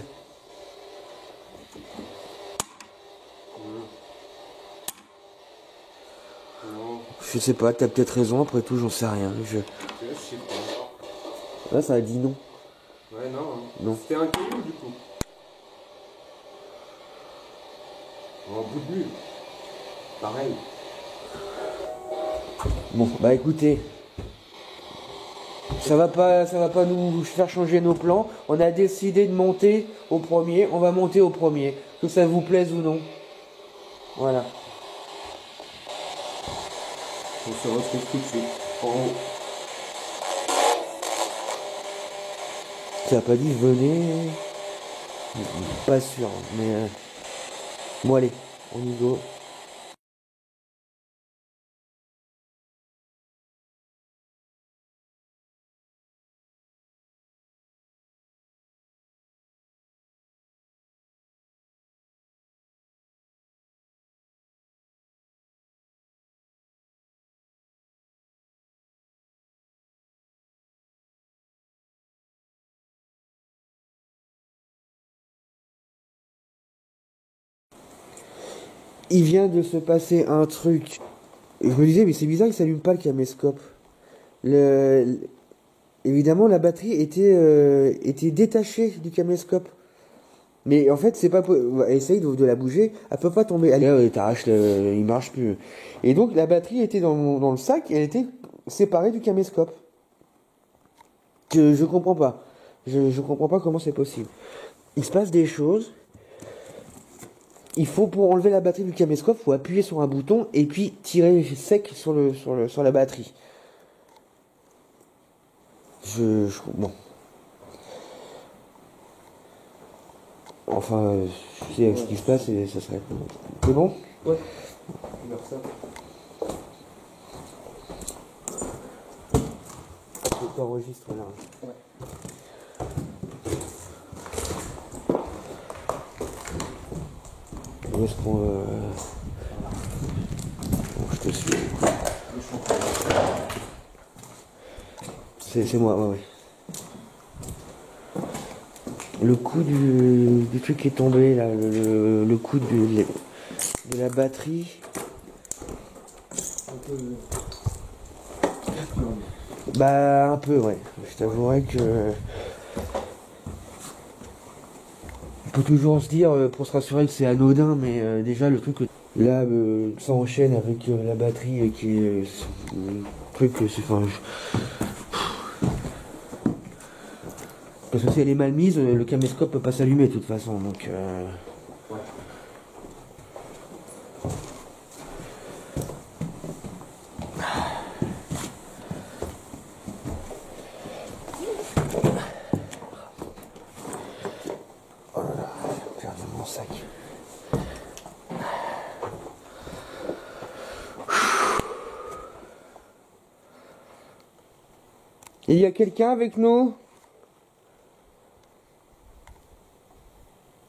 Non, Je sais pas, t'as peut-être raison, après tout, j'en sais rien. je sais pas. Là, ça a dit non. Ouais, non. Non. C'était un caillou du coup. En bout de mule. Pareil. Bon, bah écoutez. Ça va pas nous faire changer nos plans. On a décidé de monter au premier. On va monter au premier. Que ça vous plaise ou non. Voilà. On se retrouve tout de suite. En haut. Ça a pas dit venez. Pas sûr, mais bon allez, on y go. Il vient de se passer un truc. Je me disais mais c'est bizarre, il s'allume pas le caméscope. Le... Évidemment la batterie était détachée du caméscope. Mais en fait, c'est pas essaye de la bouger, elle peut pas tomber. Allez, t'arraches il marche plus. Et donc la batterie était dans le sac et elle était séparée du caméscope. Je comprends pas. Je comprends pas comment c'est possible. Il se passe des choses. Il faut pour enlever la batterie du caméscope, faut appuyer sur un bouton et puis tirer sec sur la batterie. Bon. Enfin, tu sais, ce qui se passe, et ça serait. C'est bon? Ouais. Merci. Je t'enregistre là. Ouais. Où est-ce qu'on. Bon, je te suis. C'est moi, ouais. Le coup du truc qui est tombé, là, le coup de la batterie. Un peu. Bah, un peu, ouais. Je t'avouerais que. On peut toujours se dire, pour se rassurer, que c'est anodin, mais déjà, le truc. Là, ça enchaîne avec la batterie qui est. Le truc, c'est. Enfin, parce que si elle est mal mise, le caméscope peut pas s'allumer de toute façon, donc. Ouais. Voilà, j'ai perdu mon sac. Il y a quelqu'un avec nous?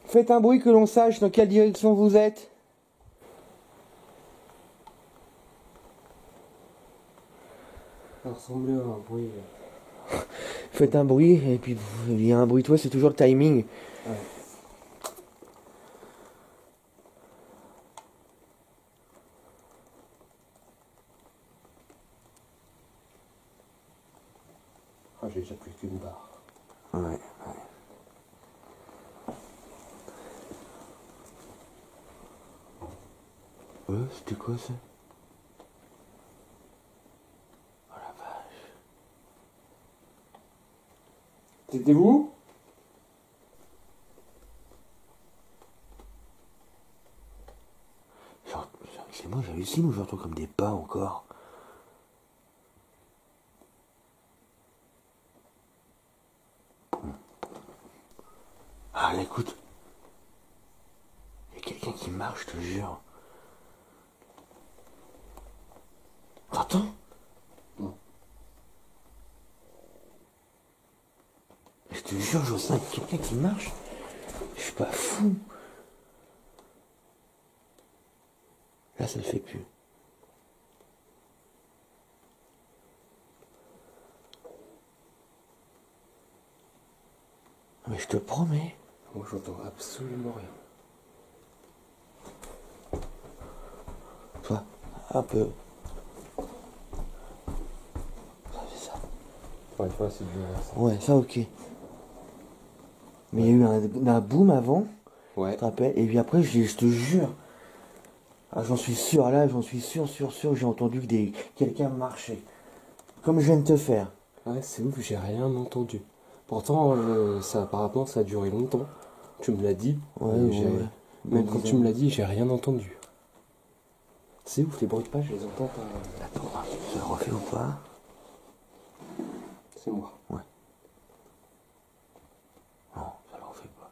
Faites un bruit que l'on sache dans quelle direction vous êtes. Ça ressemblait à un bruit. Faites un bruit, et puis il y a un bruit, toi, c'est toujours le timing. Ouais. Ah, j'ai déjà plus qu'une barre. Ouais. Ouais, c'était quoi ça? C'était vous? C'est moi, j'hallucine ou j'entends comme des pas encore? Ah, là, écoute. Il y a quelqu'un qui marche, je te jure. T'entends? Non. Je te jure, Jocelyn, il y a quelqu'un qui marche. Je suis pas fou. Là, ça le fait plus. Mais je te promets. Moi, j'entends absolument rien. Toi, un peu. Ça fait ça. Ouais, toi, c'est du ça. Ouais, ça, ok. Mais il y a eu un boom avant, Ouais. tu te rappelles? Et puis après, je te jure. Ah, j'en suis sûr, là, j'en suis sûr, j'ai entendu que quelqu'un marchait. Comme je viens de te faire. Ouais, c'est ouf, j'ai rien entendu. Pourtant, ça, apparemment, ça a duré longtemps. Tu me l'as dit. Ouais, mais ouais. Même quand tu me l'as dit, j'ai rien entendu. C'est ouf, les bruits de pas, je les entends pas. Attends, ça le refait ou pas? C'est moi. Ouais. Non, ça le refait pas.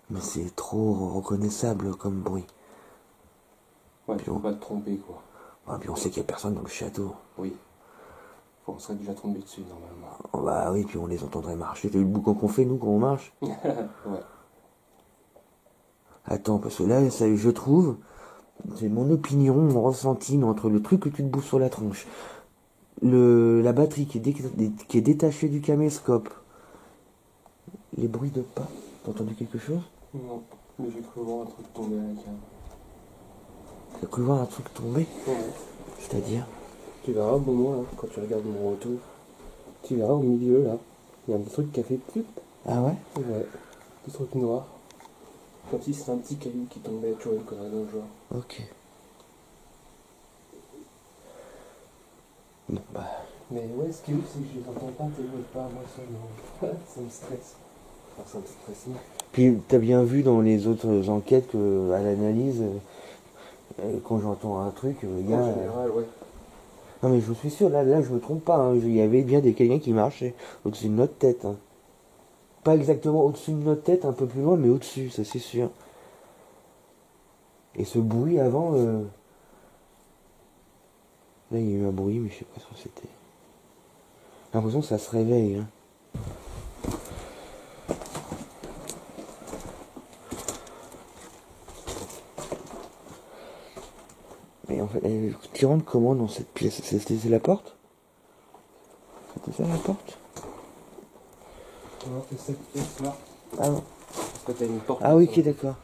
Mais c'est trop reconnaissable comme bruit. Ouais, tu peux pas te tromper, quoi. Ah, puis on sait qu'il n'y a personne dans le château. Oui. On serait déjà tombé dessus, normalement. Oh, bah oui, puis on les entendrait marcher. T'as vu le boucan qu'on fait, nous, quand on marche? Ouais. Attends, parce que là, ça, je trouve, c'est mon opinion, mon ressenti, mais entre le truc que tu te bouffes sur la tronche, la batterie qui est détachée du caméscope, les bruits de pas. T'as entendu quelque chose? Non, mais j'ai cru voir un truc tomber à la cave. T'as cru voir un truc tomber? Ouais. C'est-à-dire? Tu verras au moment, là, quand tu regardes mon retour. Tu verras au milieu, là. Il y a un petit truc qui a fait pip. Ah ouais? Ouais. Petit truc noir. Comme si c'était un petit caillou qui tombait, tu vois, une connerie dans le genre. Ok. Bon, bah. Mais ouais, ce qui est ouf, c'est que je les entends pas, tes bruits de pas, moi ça, non. Ça me stresse. Enfin, ça me stresse, non. Puis t'as bien vu dans les autres enquêtes que, à l'analyse, quand j'entends un truc, il y a. En général, ouais. Non mais je suis sûr, là je me trompe pas, hein, il y avait bien quelqu'un qui marchait au-dessus de notre tête. Hein. Pas exactement au-dessus de notre tête, un peu plus loin, mais au-dessus, ça c'est sûr. Et ce bruit avant, là il y a eu un bruit, mais je sais pas ce que c'était. J'ai l'impression que ça se réveille. Hein. Mais en fait, tu rentres comment dans cette pièce? C'est la porte? C'était ça la porte? Non, c'est cette pièce-là. Ah non. Parce que t'as une porte. Ah oui, ok, d'accord.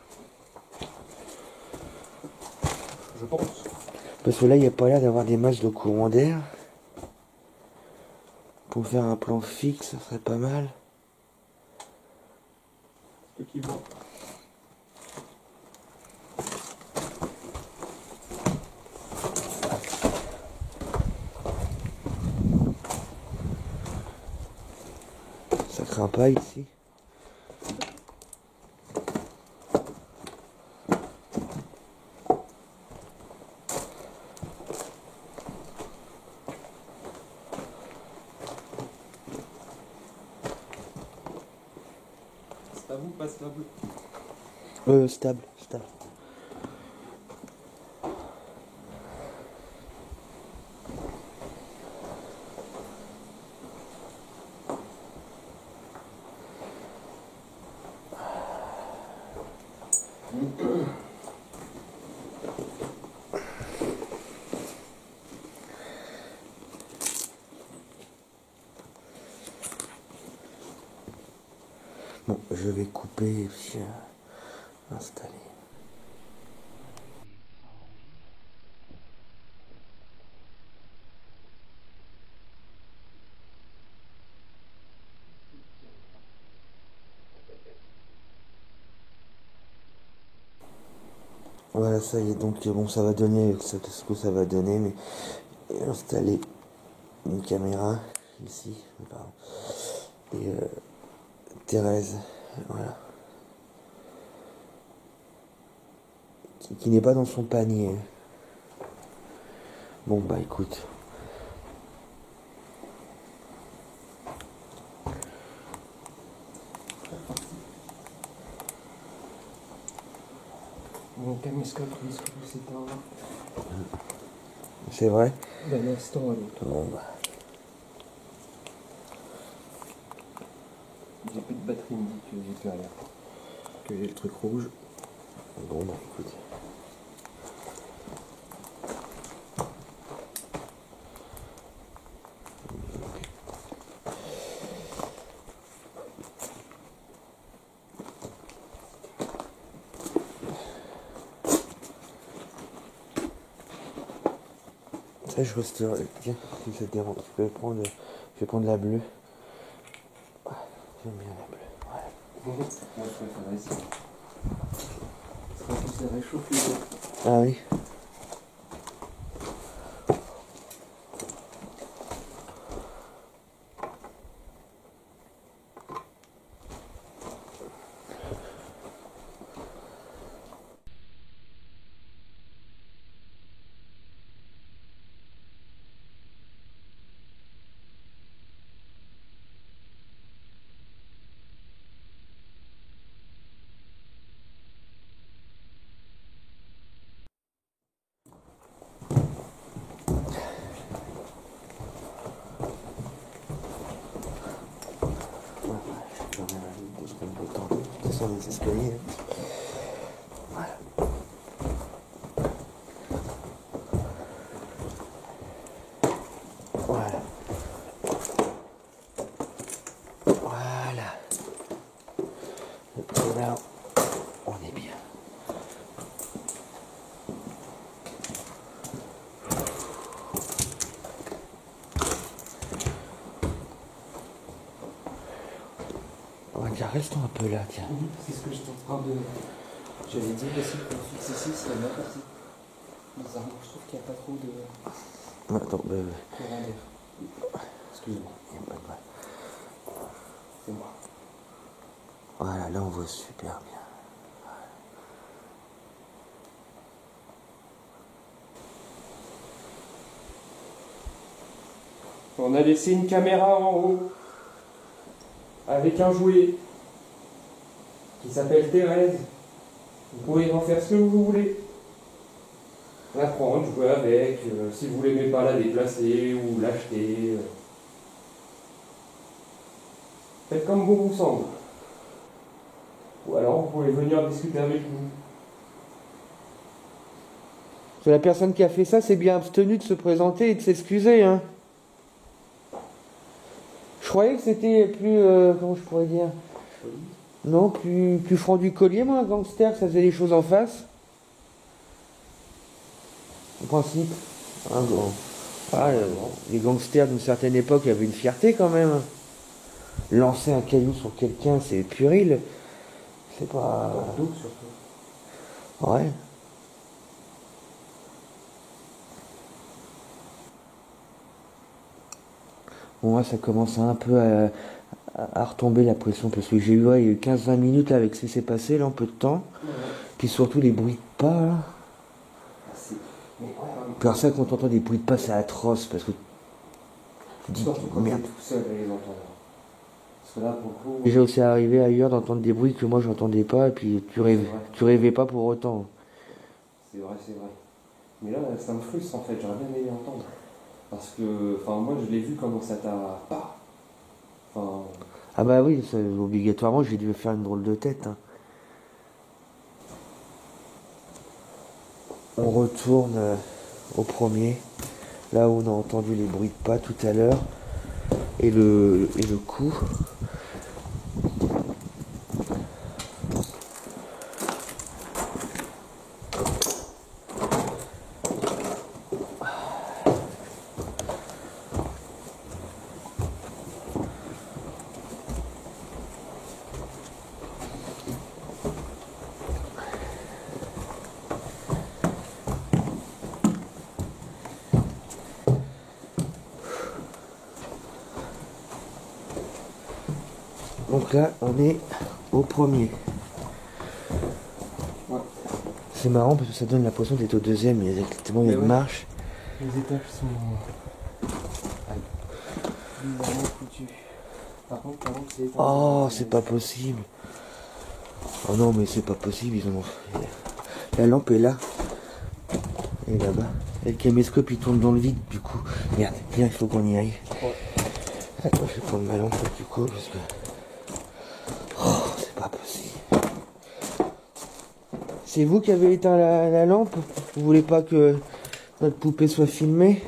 Je pense. Parce que là, il n'y a pas l'air d'avoir des masses de courant d'air. Pour faire un plan fixe, ça serait pas mal. Ceux qui vont. Ça craint pas ici. Stable ou pas stable? Stable, stable. Bon, je vais couper et puis installer. Voilà, ça y est, donc bon, ça va donner ce que ça va donner, mais installer une caméra ici, pardon, et Thérèse, voilà, qui n'est pas dans son panier. Bon bah écoute. Mon caméscope risque de s'éteindre. C'est vrai? D'un instant à l'autre. Bon bah. J'ai plus de batterie, il me dit que j'ai plus rien. Que j'ai le truc rouge. Bon bah écoute. Ça je resterai. Tiens, si ça te dérange, je vais prendre la bleue. Ouais, j'aime bien la bleue. Voilà. Moi je préfère ici. Ça sera plus à réchauffer. Ah oui. Les escaliers. Voilà. Voilà. Voilà. Et là, on est bien. On va dire, restons un peu là, tiens. C'est ce que j'étais en train de. J'avais dit aussi que pour fixer ici, c'est bien parti. Bizarrement, je trouve qu'il n'y a pas trop de. Attends, courant d'air. Excuse-moi. C'est moi. Voilà, là on voit super bien. On a laissé une caméra en haut avec un jouet qui s'appelle Thérèse. Vous pouvez en faire ce que vous voulez. La prendre, jouer avec, si vous l'aimez pas la déplacer ou l'acheter. Faites comme bon vous semble. Ou alors vous pouvez venir discuter avec nous. La personne qui a fait ça s'est bien abstenue de se présenter et de s'excuser, hein. Je croyais que c'était plus, comment je pourrais dire, non, plus franc du collier, moi, un gangster, que ça faisait les choses en face. En principe. Hein, bon. Ah, les gangsters d'une certaine époque avaient une fierté quand même. Lancer un caillou sur quelqu'un, c'est puéril. C'est pas. Surtout, surtout. Ouais. Bon, là, ça commence un peu à retomber la pression parce que j'ai eu, ouais, il y a eu 15-20 minutes là, avec ce qui s'est passé, là, en peu de temps. Ouais. Puis surtout les bruits de pas, là. Puis alors ça, quand on entend des bruits de pas, c'est atroce parce que tu dis, Surtout quand merde. t'es tout seul à les entendre. Parce que là, pour le coup. Déjà aussi arrivé ailleurs d'entendre des bruits que moi j'entendais pas et puis tu rêvais pas pour autant. C'est vrai, c'est vrai. Mais là, ça me frustre en fait, j'aurais bien aimé entendre. Parce que, enfin, moi je l'ai vu comment ça t'a. Enfin. Ah bah oui, ça, obligatoirement j'ai dû faire une drôle de tête. Hein. On retourne au premier, là où on a entendu les bruits de pas tout à l'heure et le coup. Donc là, on est au premier. Ouais. C'est marrant parce que ça donne l'impression d'être au deuxième. Il y a tellement de marches. Les étages sont bizarrement foutus. Par contre, c'est éteint. Oh, c'est pas possible. Oh non, mais c'est pas possible. Ils ont... La lampe est là. Et là-bas. Et le caméscope il tourne dans le vide du coup. Merde, viens, il faut qu'on y aille. Ouais. Attends, je vais prendre ma lampe du coup parce que. Oh, c'est pas possible. C'est vous qui avez éteint la lampe? Vous voulez pas que notre poupée soit filmée?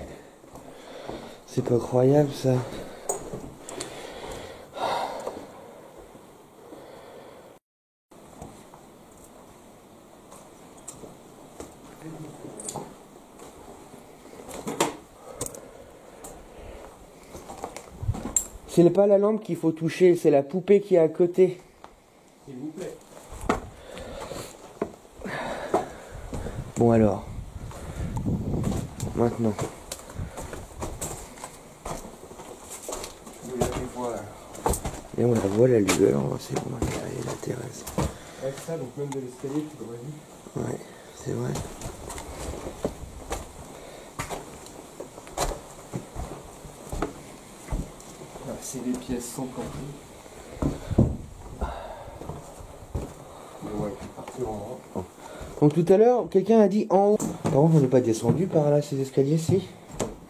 C'est pas croyable ça. C'est pas la lampe qu'il faut toucher, c'est la poupée qui est à côté. S'il vous plaît. Bon alors. Maintenant. Vous la faites voir. Et on la voit la lueur, c'est bon, elle est la Thérèse. Avec ça, donc même de l'escalier, tu l'aurais vu. Ouais, c'est vrai. Ah, c'est les pièces sans camping. Mais ouais, partir en haut. Donc tout à l'heure, quelqu'un a dit en haut. Par contre, on n'est pas descendu par là, ces escaliers-ci.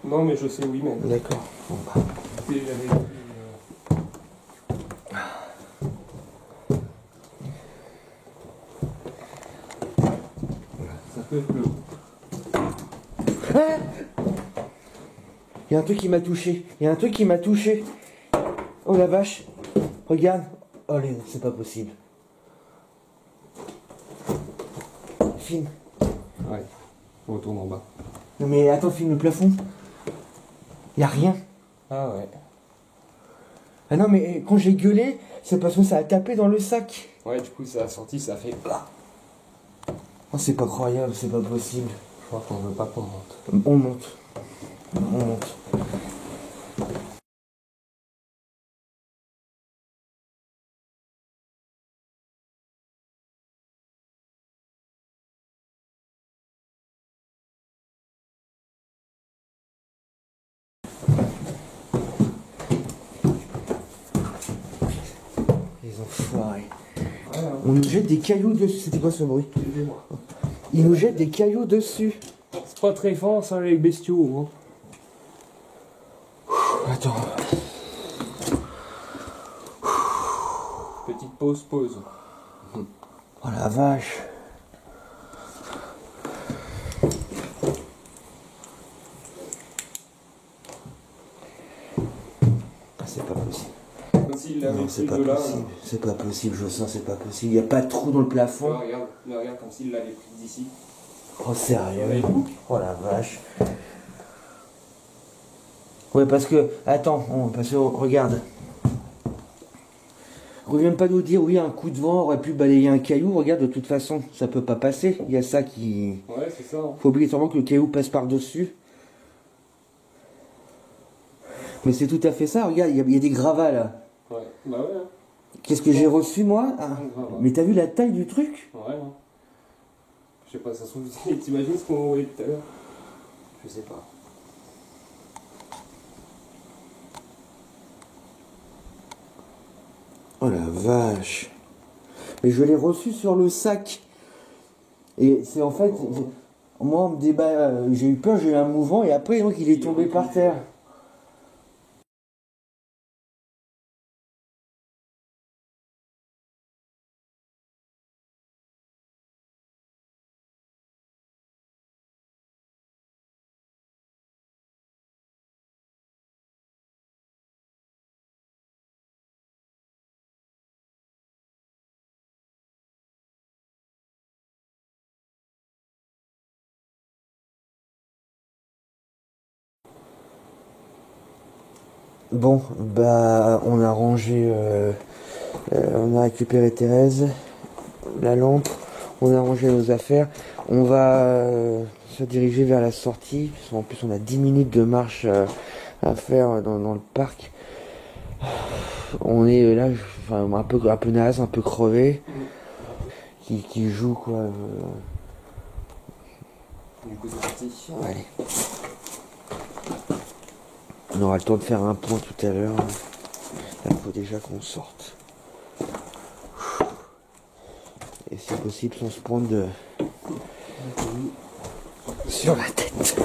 Non, mais je sais où ils mènent. D'accord. Bon, bah. Et j'avais vu, ça peut être le haut. Il y a un truc qui m'a touché. Il y a un truc qui m'a touché. Oh la vache. Regarde. Oh Léo, c'est pas possible. Filme. Ouais, on retourne en bas. Non mais attends, filme le plafond. Il y a rien. Ah ouais. Ah non mais quand j'ai gueulé, c'est parce que ça a tapé dans le sac. Ouais, du coup, ça a sorti, ça a fait. Oh c'est pas croyable, c'est pas possible. Je crois qu'on veut pas qu'on monte. On monte. On monte. Les enfoirés. On nous jette des cailloux dessus. C'était quoi ce bruit? Ils nous jettent des cailloux dessus. C'est pas très fort, ça, les bestiaux. Hein. Attends. Petite pause. Oh la vache. Ah, c'est pas possible. Comme s'il l'avait Non, c'est pris pas de là. possible. C'est pas possible, je sens, c'est pas possible. Il n'y a pas de trou dans le plafond. Regarde, comme s'il l'avait pris d'ici. Oh sérieux? Oh la vache. Ouais parce que. Attends, parce que regarde. Reviens pas nous dire oui un coup de vent aurait pu balayer un caillou, regarde de toute façon ça peut pas passer. Il y a ça qui. Ouais c'est ça. Hein. Faut obligatoirement que le caillou passe par dessus. Mais c'est tout à fait ça, regarde, il y a des gravats là. Ouais, bah ouais. Hein. Qu'est-ce que j'ai reçu moi? Ah. Gravat. Mais t'as vu la taille du truc? Ouais. Hein. Je sais pas, ça se trouve, t'imagines ce qu'on voyait tout à l'heure? Je sais pas. Oh la vache. Mais je l'ai reçu sur le sac. Et c'est en fait. Moi, on me débat, j'ai eu peur, j'ai eu un mouvement et après, donc, il est tombé par terre. Bon, bah, on a rangé, on a récupéré Thérèse, la lampe, on a rangé nos affaires. On va se diriger vers la sortie. En plus, on a 10 minutes de marche à faire dans le parc. On est là, enfin, un peu naze, un peu crevé, qui joue quoi. Du coup, c'est parti. Allez. On aura le temps de faire un point tout à l'heure. Là, il faut déjà qu'on sorte. Et si possible, on se pointe sur la tête.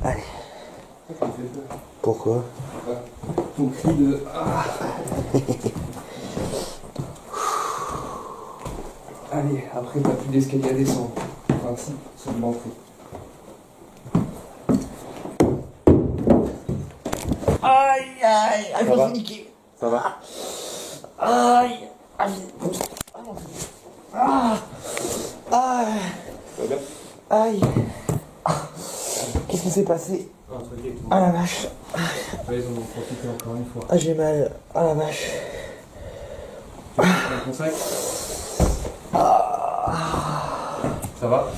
Allez. Pourquoi? Ton cri de... Allez, après t'as plus d'escalier à descendre. Enfin si, seulement fait. Aïe, aïe, aïe, je me suis niqué. Ça va? Aïe, aïe, ah, aïe, Ça va bien? aïe. Qu'est-ce qui s'est passé? Un truc avec tout. Ah la vache. Ouais, ils en ont profité encore une fois. Ah j'ai mal. Ah la vache. Tu prends ton sac? Ça va?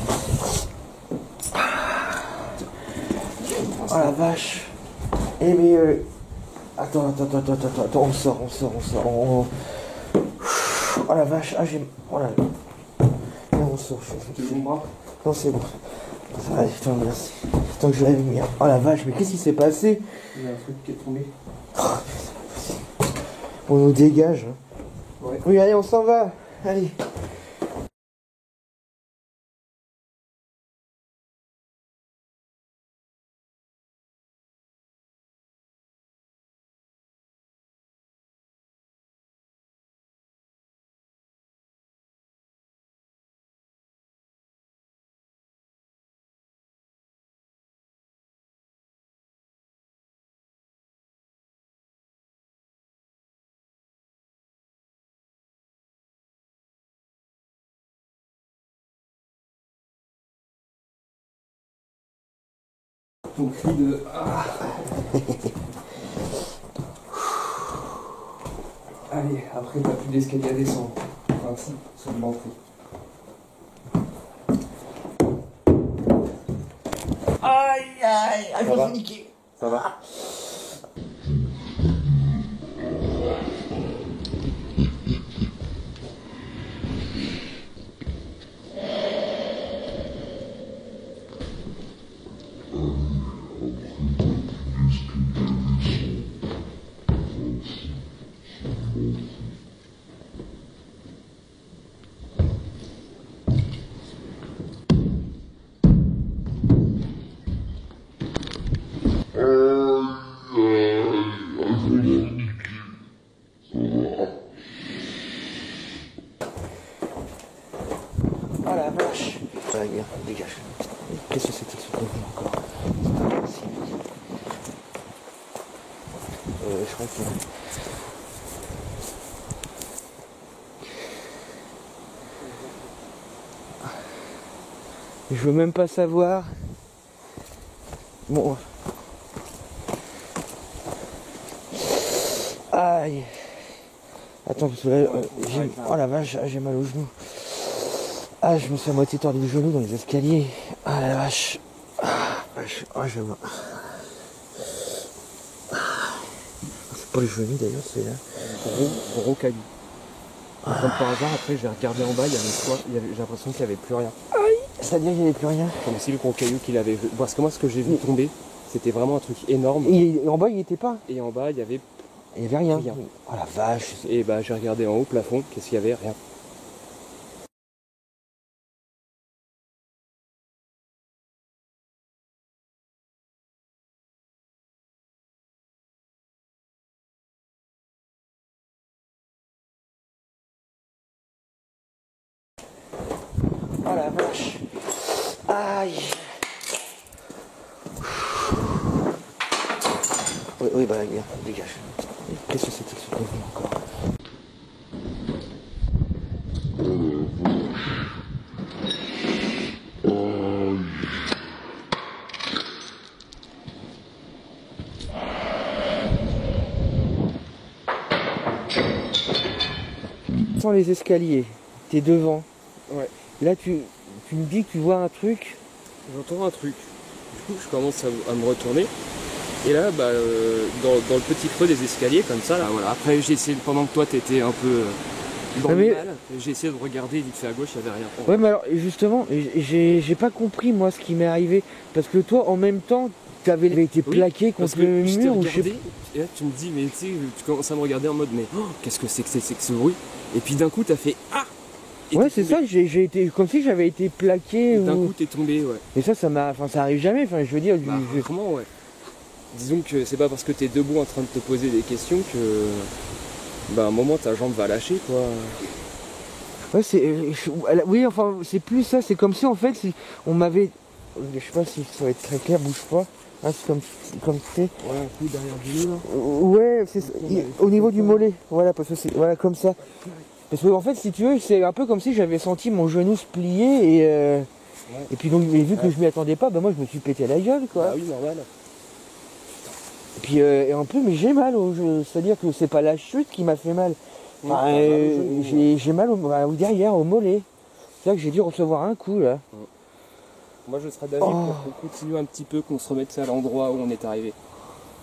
Ah la vache. Eh mais attends, on sort. Oh la vache, ah j'ai... Oh là là. Non, on sort. Tu veux mon bras? Non, c'est bon. Allez, putain, merci. Tant que je l'avais mis. Oh la vache, mais qu'est-ce qui s'est passé? Il y a un truc qui est tombé. On nous dégage. Hein. Ouais. Oui, allez, on s'en va. Allez. Ton cri de... Allez, après t'as plus d'escalier à descendre. Enfin si, seulement fait. Aïe, aïe, aïe, je me suis niqué. Ça va? Oh la vache. Ouais, gars, dégage. Qu'est-ce que c'était ce truc encore? C'est pas possible. Je crois que... Je veux même pas savoir. Bon. Aïe. Attends, parce que là, oh la vache, j'ai mal au genou. Ah, je me suis à moitié tordu le genou dans les escaliers. Ah la vache. Ah, vache. Oh, je vois. C'est pas le genou d'ailleurs, c'est là. Gros caillou. Comme par hasard, après j'ai regardé en bas, il y avait quoi? J'ai l'impression qu'il n'y avait plus rien. C'est-à-dire qu'il n'y avait plus rien. Comme si le gros caillou qu'il avait vu. Parce que moi, ce que j'ai vu tomber, c'était vraiment un truc énorme. En bas, il était pas. Et en bas, il y avait... Il n'y avait rien. Rien. Oh la vache. Et bah, j'ai regardé en haut, plafond, qu'est-ce qu'il y avait? Rien. Oh la vache. Aïe. Oui, bah, bien, dégage. Qu'est-ce que c'était ce truc encore? Sans les escaliers, t'es devant. Ouais. Là, tu me dis que tu vois un truc. J'entends un truc. Du coup, je commence à me retourner. Et là, bah, dans le petit creux des escaliers, comme ça, là, voilà. Après, j'ai essayé, pendant que toi, t'étais un peu dans le mal, j'ai essayé de regarder vite fait à gauche, il n'y avait rien. Ouais, mais alors, justement, j'ai pas compris, moi, ce qui m'est arrivé. Parce que toi, en même temps, t'avais été plaqué contre le mur ou je sais pas. Et là, tu me dis, mais tu sais, tu commences à me regarder en mode, mais oh, qu'est-ce que c'est que ce bruit? Et puis d'un coup, t'as fait ah! Et ouais, c'est ça, j'ai été comme si j'avais été plaqué. D'un coup, t'es tombé, ouais. Et ça m'a. Enfin, ça arrive jamais, enfin, je veux dire. Bah, vraiment, ouais. Disons que c'est pas parce que t'es debout en train de te poser des questions que. Bah, à un moment, ta jambe va lâcher, quoi. Ouais, oui, enfin, c'est plus ça, c'est comme si en fait, si on m'avait. Je sais pas si ça va être très clair, bouge pas. Ah, c'est comme tu sais. Ouais, un coup derrière du nez, là. Ouais, c'est au niveau du mollet. Voilà, parce que c'est. Voilà, comme ça. Parce que en fait, si tu veux, c'est un peu comme si j'avais senti mon genou se plier et puis donc, mais vu que je m'y attendais pas, bah moi je me suis pété la gueule, quoi. Ah oui, normal. Et puis et un peu, mais j'ai mal c'est-à-dire que c'est pas la chute qui m'a fait mal. Enfin, j'ai mal derrière au mollet. C'est là que j'ai dû recevoir un coup là. Moi je serais d'avis pour qu'on continue un petit peu, qu'on se remette à l'endroit où on est arrivé.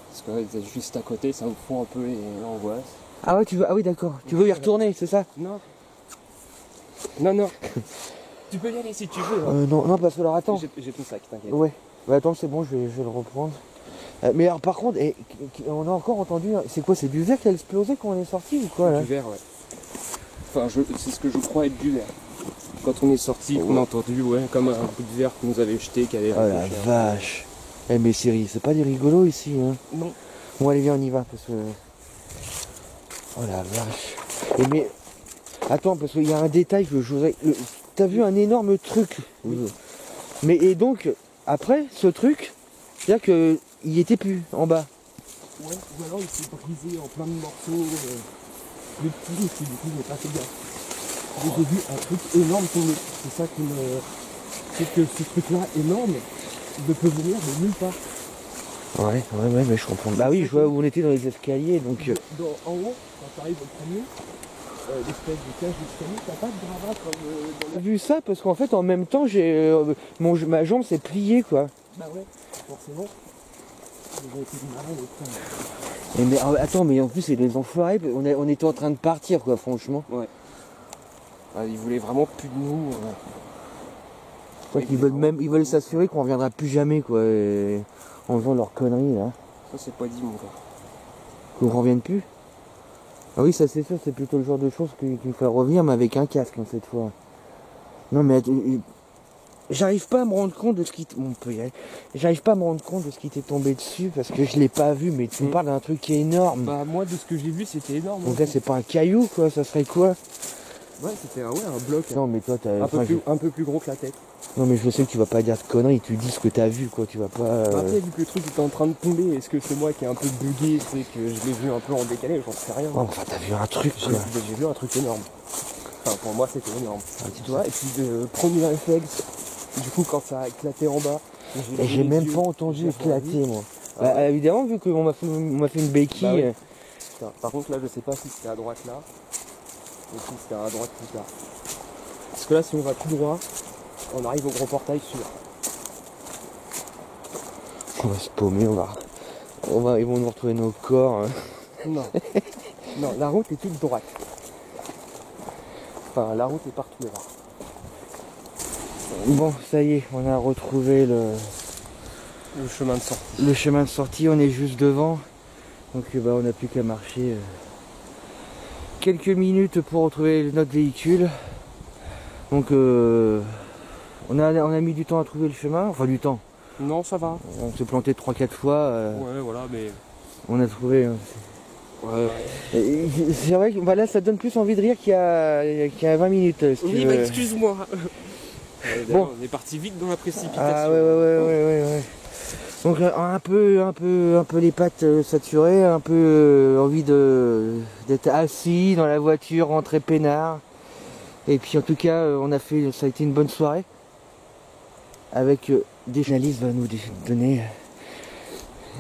Parce que juste à côté, ça me fout un peu l'angoisse. Ah ouais, ah oui, d'accord. Tu veux y retourner, c'est ça? Non. Non. Tu peux y aller si tu veux. Hein. Non, parce que alors attends. J'ai ton sac, t'inquiète. Ouais. Bah attends, c'est bon, je vais le reprendre. Mais alors par contre, on a encore entendu. C'est quoi? C'est du verre qui a explosé quand on est sorti ou quoi là? Du verre, ouais. Enfin, c'est ce que je crois être du verre. Quand on est sorti, qu'on a entendu, ouais, comme un coup de verre qu'on nous avait jeté, qui avait. Oh la vache. Eh mais c'est pas des rigolos ici, hein? Non. Bon allez, viens, on y va parce que. Oh la vache. Et mais attends, parce qu'il y a un détail que je voudrais. T'as vu un énorme truc. Oui. Mais et donc après ce truc, c'est-à-dire que il était plus en bas. Ouais, ou alors il s'est brisé en plein de morceaux. Le petit, du coup, j'ai pas fait gaffe. J'ai vu un truc énorme tomber. C'est ça qui me. C'est que ce truc-là énorme ne peut venir de nulle part. Ouais, mais je comprends. Bah oui, je vois où on était dans les escaliers, donc. En haut, quand tu arrives au premier, l'espèce de cage d'escalier, t'as pas de gravat comme dans J'ai vu ça parce qu'en fait en même temps ma jambe s'est pliée quoi. Bah ouais, forcément. J'ai été malin et tout. Et mais attends, mais en plus c'est des enfoirés, on était en train de partir quoi, franchement. Ouais. Ah, ils voulaient vraiment plus de nous. Je crois qu'ils veulent s'assurer qu'on reviendra plus jamais quoi, en faisant leurs conneries là. Ça c'est pas dit mon gars. Qu'on revienne plus. Ah oui, ça c'est sûr, c'est plutôt le genre de choses qu'il faut revenir, mais avec un casque hein, cette fois. Non mais j'arrive pas à me rendre compte de ce qui J'arrive pas à me rendre compte de ce qui t'est tombé dessus parce que je l'ai pas vu, mais tu me parles d'un truc qui est énorme. Bah moi de ce que j'ai vu c'était énorme. Donc là c'est pas un caillou quoi, ça serait quoi? Ouais, c'était un bloc. Non mais toi t'as. Un peu plus gros que la tête. Non mais je sais que tu vas pas dire de conneries, tu dis ce que t'as vu quoi, tu vas pas. Après vu que le truc était en train de tomber, est-ce que c'est moi qui est un peu bugué, c'est que je l'ai vu un peu en décalé, j'en sais rien. Oh, enfin t'as vu un truc quoi. J'ai vu un truc énorme. Enfin pour moi c'était énorme. Tu vois, et puis de premier réflexe, du coup quand ça a éclaté en bas. Et j'ai même pas entendu éclater moi. Bah, évidemment vu qu'on m'a fait une béquille. Bah ouais. Putain, par contre là je sais pas si c'était à droite là. Ou si c'était à droite plus tard. Parce que là si on va tout droit, on arrive au grand portail sûr. On va se paumer, ils vont nous retrouver nos corps. Hein. Non. Non, la route est toute droite. Enfin, la route est partout là. Bon, ça y est, on a retrouvé le chemin de sortie. Le chemin de sortie, on est juste devant. Donc on n'a plus qu'à marcher quelques minutes pour retrouver notre véhicule. Donc on a mis du temps à trouver le chemin, enfin du temps. Non, ça va. On s'est planté 3-4 fois. Ouais, voilà, mais... On a trouvé. Ouais. C'est vrai que bah là ça donne plus envie de rire qu'il y a 20 minutes. Oui, bah excuse-moi. Bon. On est parti vite dans la précipitation. Ah ouais. Donc un peu les pattes saturées, un peu envie d'être assis dans la voiture, rentrer peinard. Et puis en tout cas, ça a été une bonne soirée. Avec des journalistes va nous donner.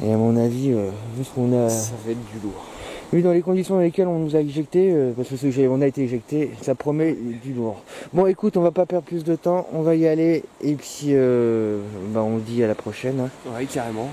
Et à mon avis, vu ce qu'on a. Ça va être du lourd. Oui, dans les conditions dans lesquelles on nous a éjectés, parce que on a été éjectés, ça promet du lourd. Bon écoute, on va pas perdre plus de temps, on va y aller et puis on se dit à la prochaine. Hein. Ouais, carrément.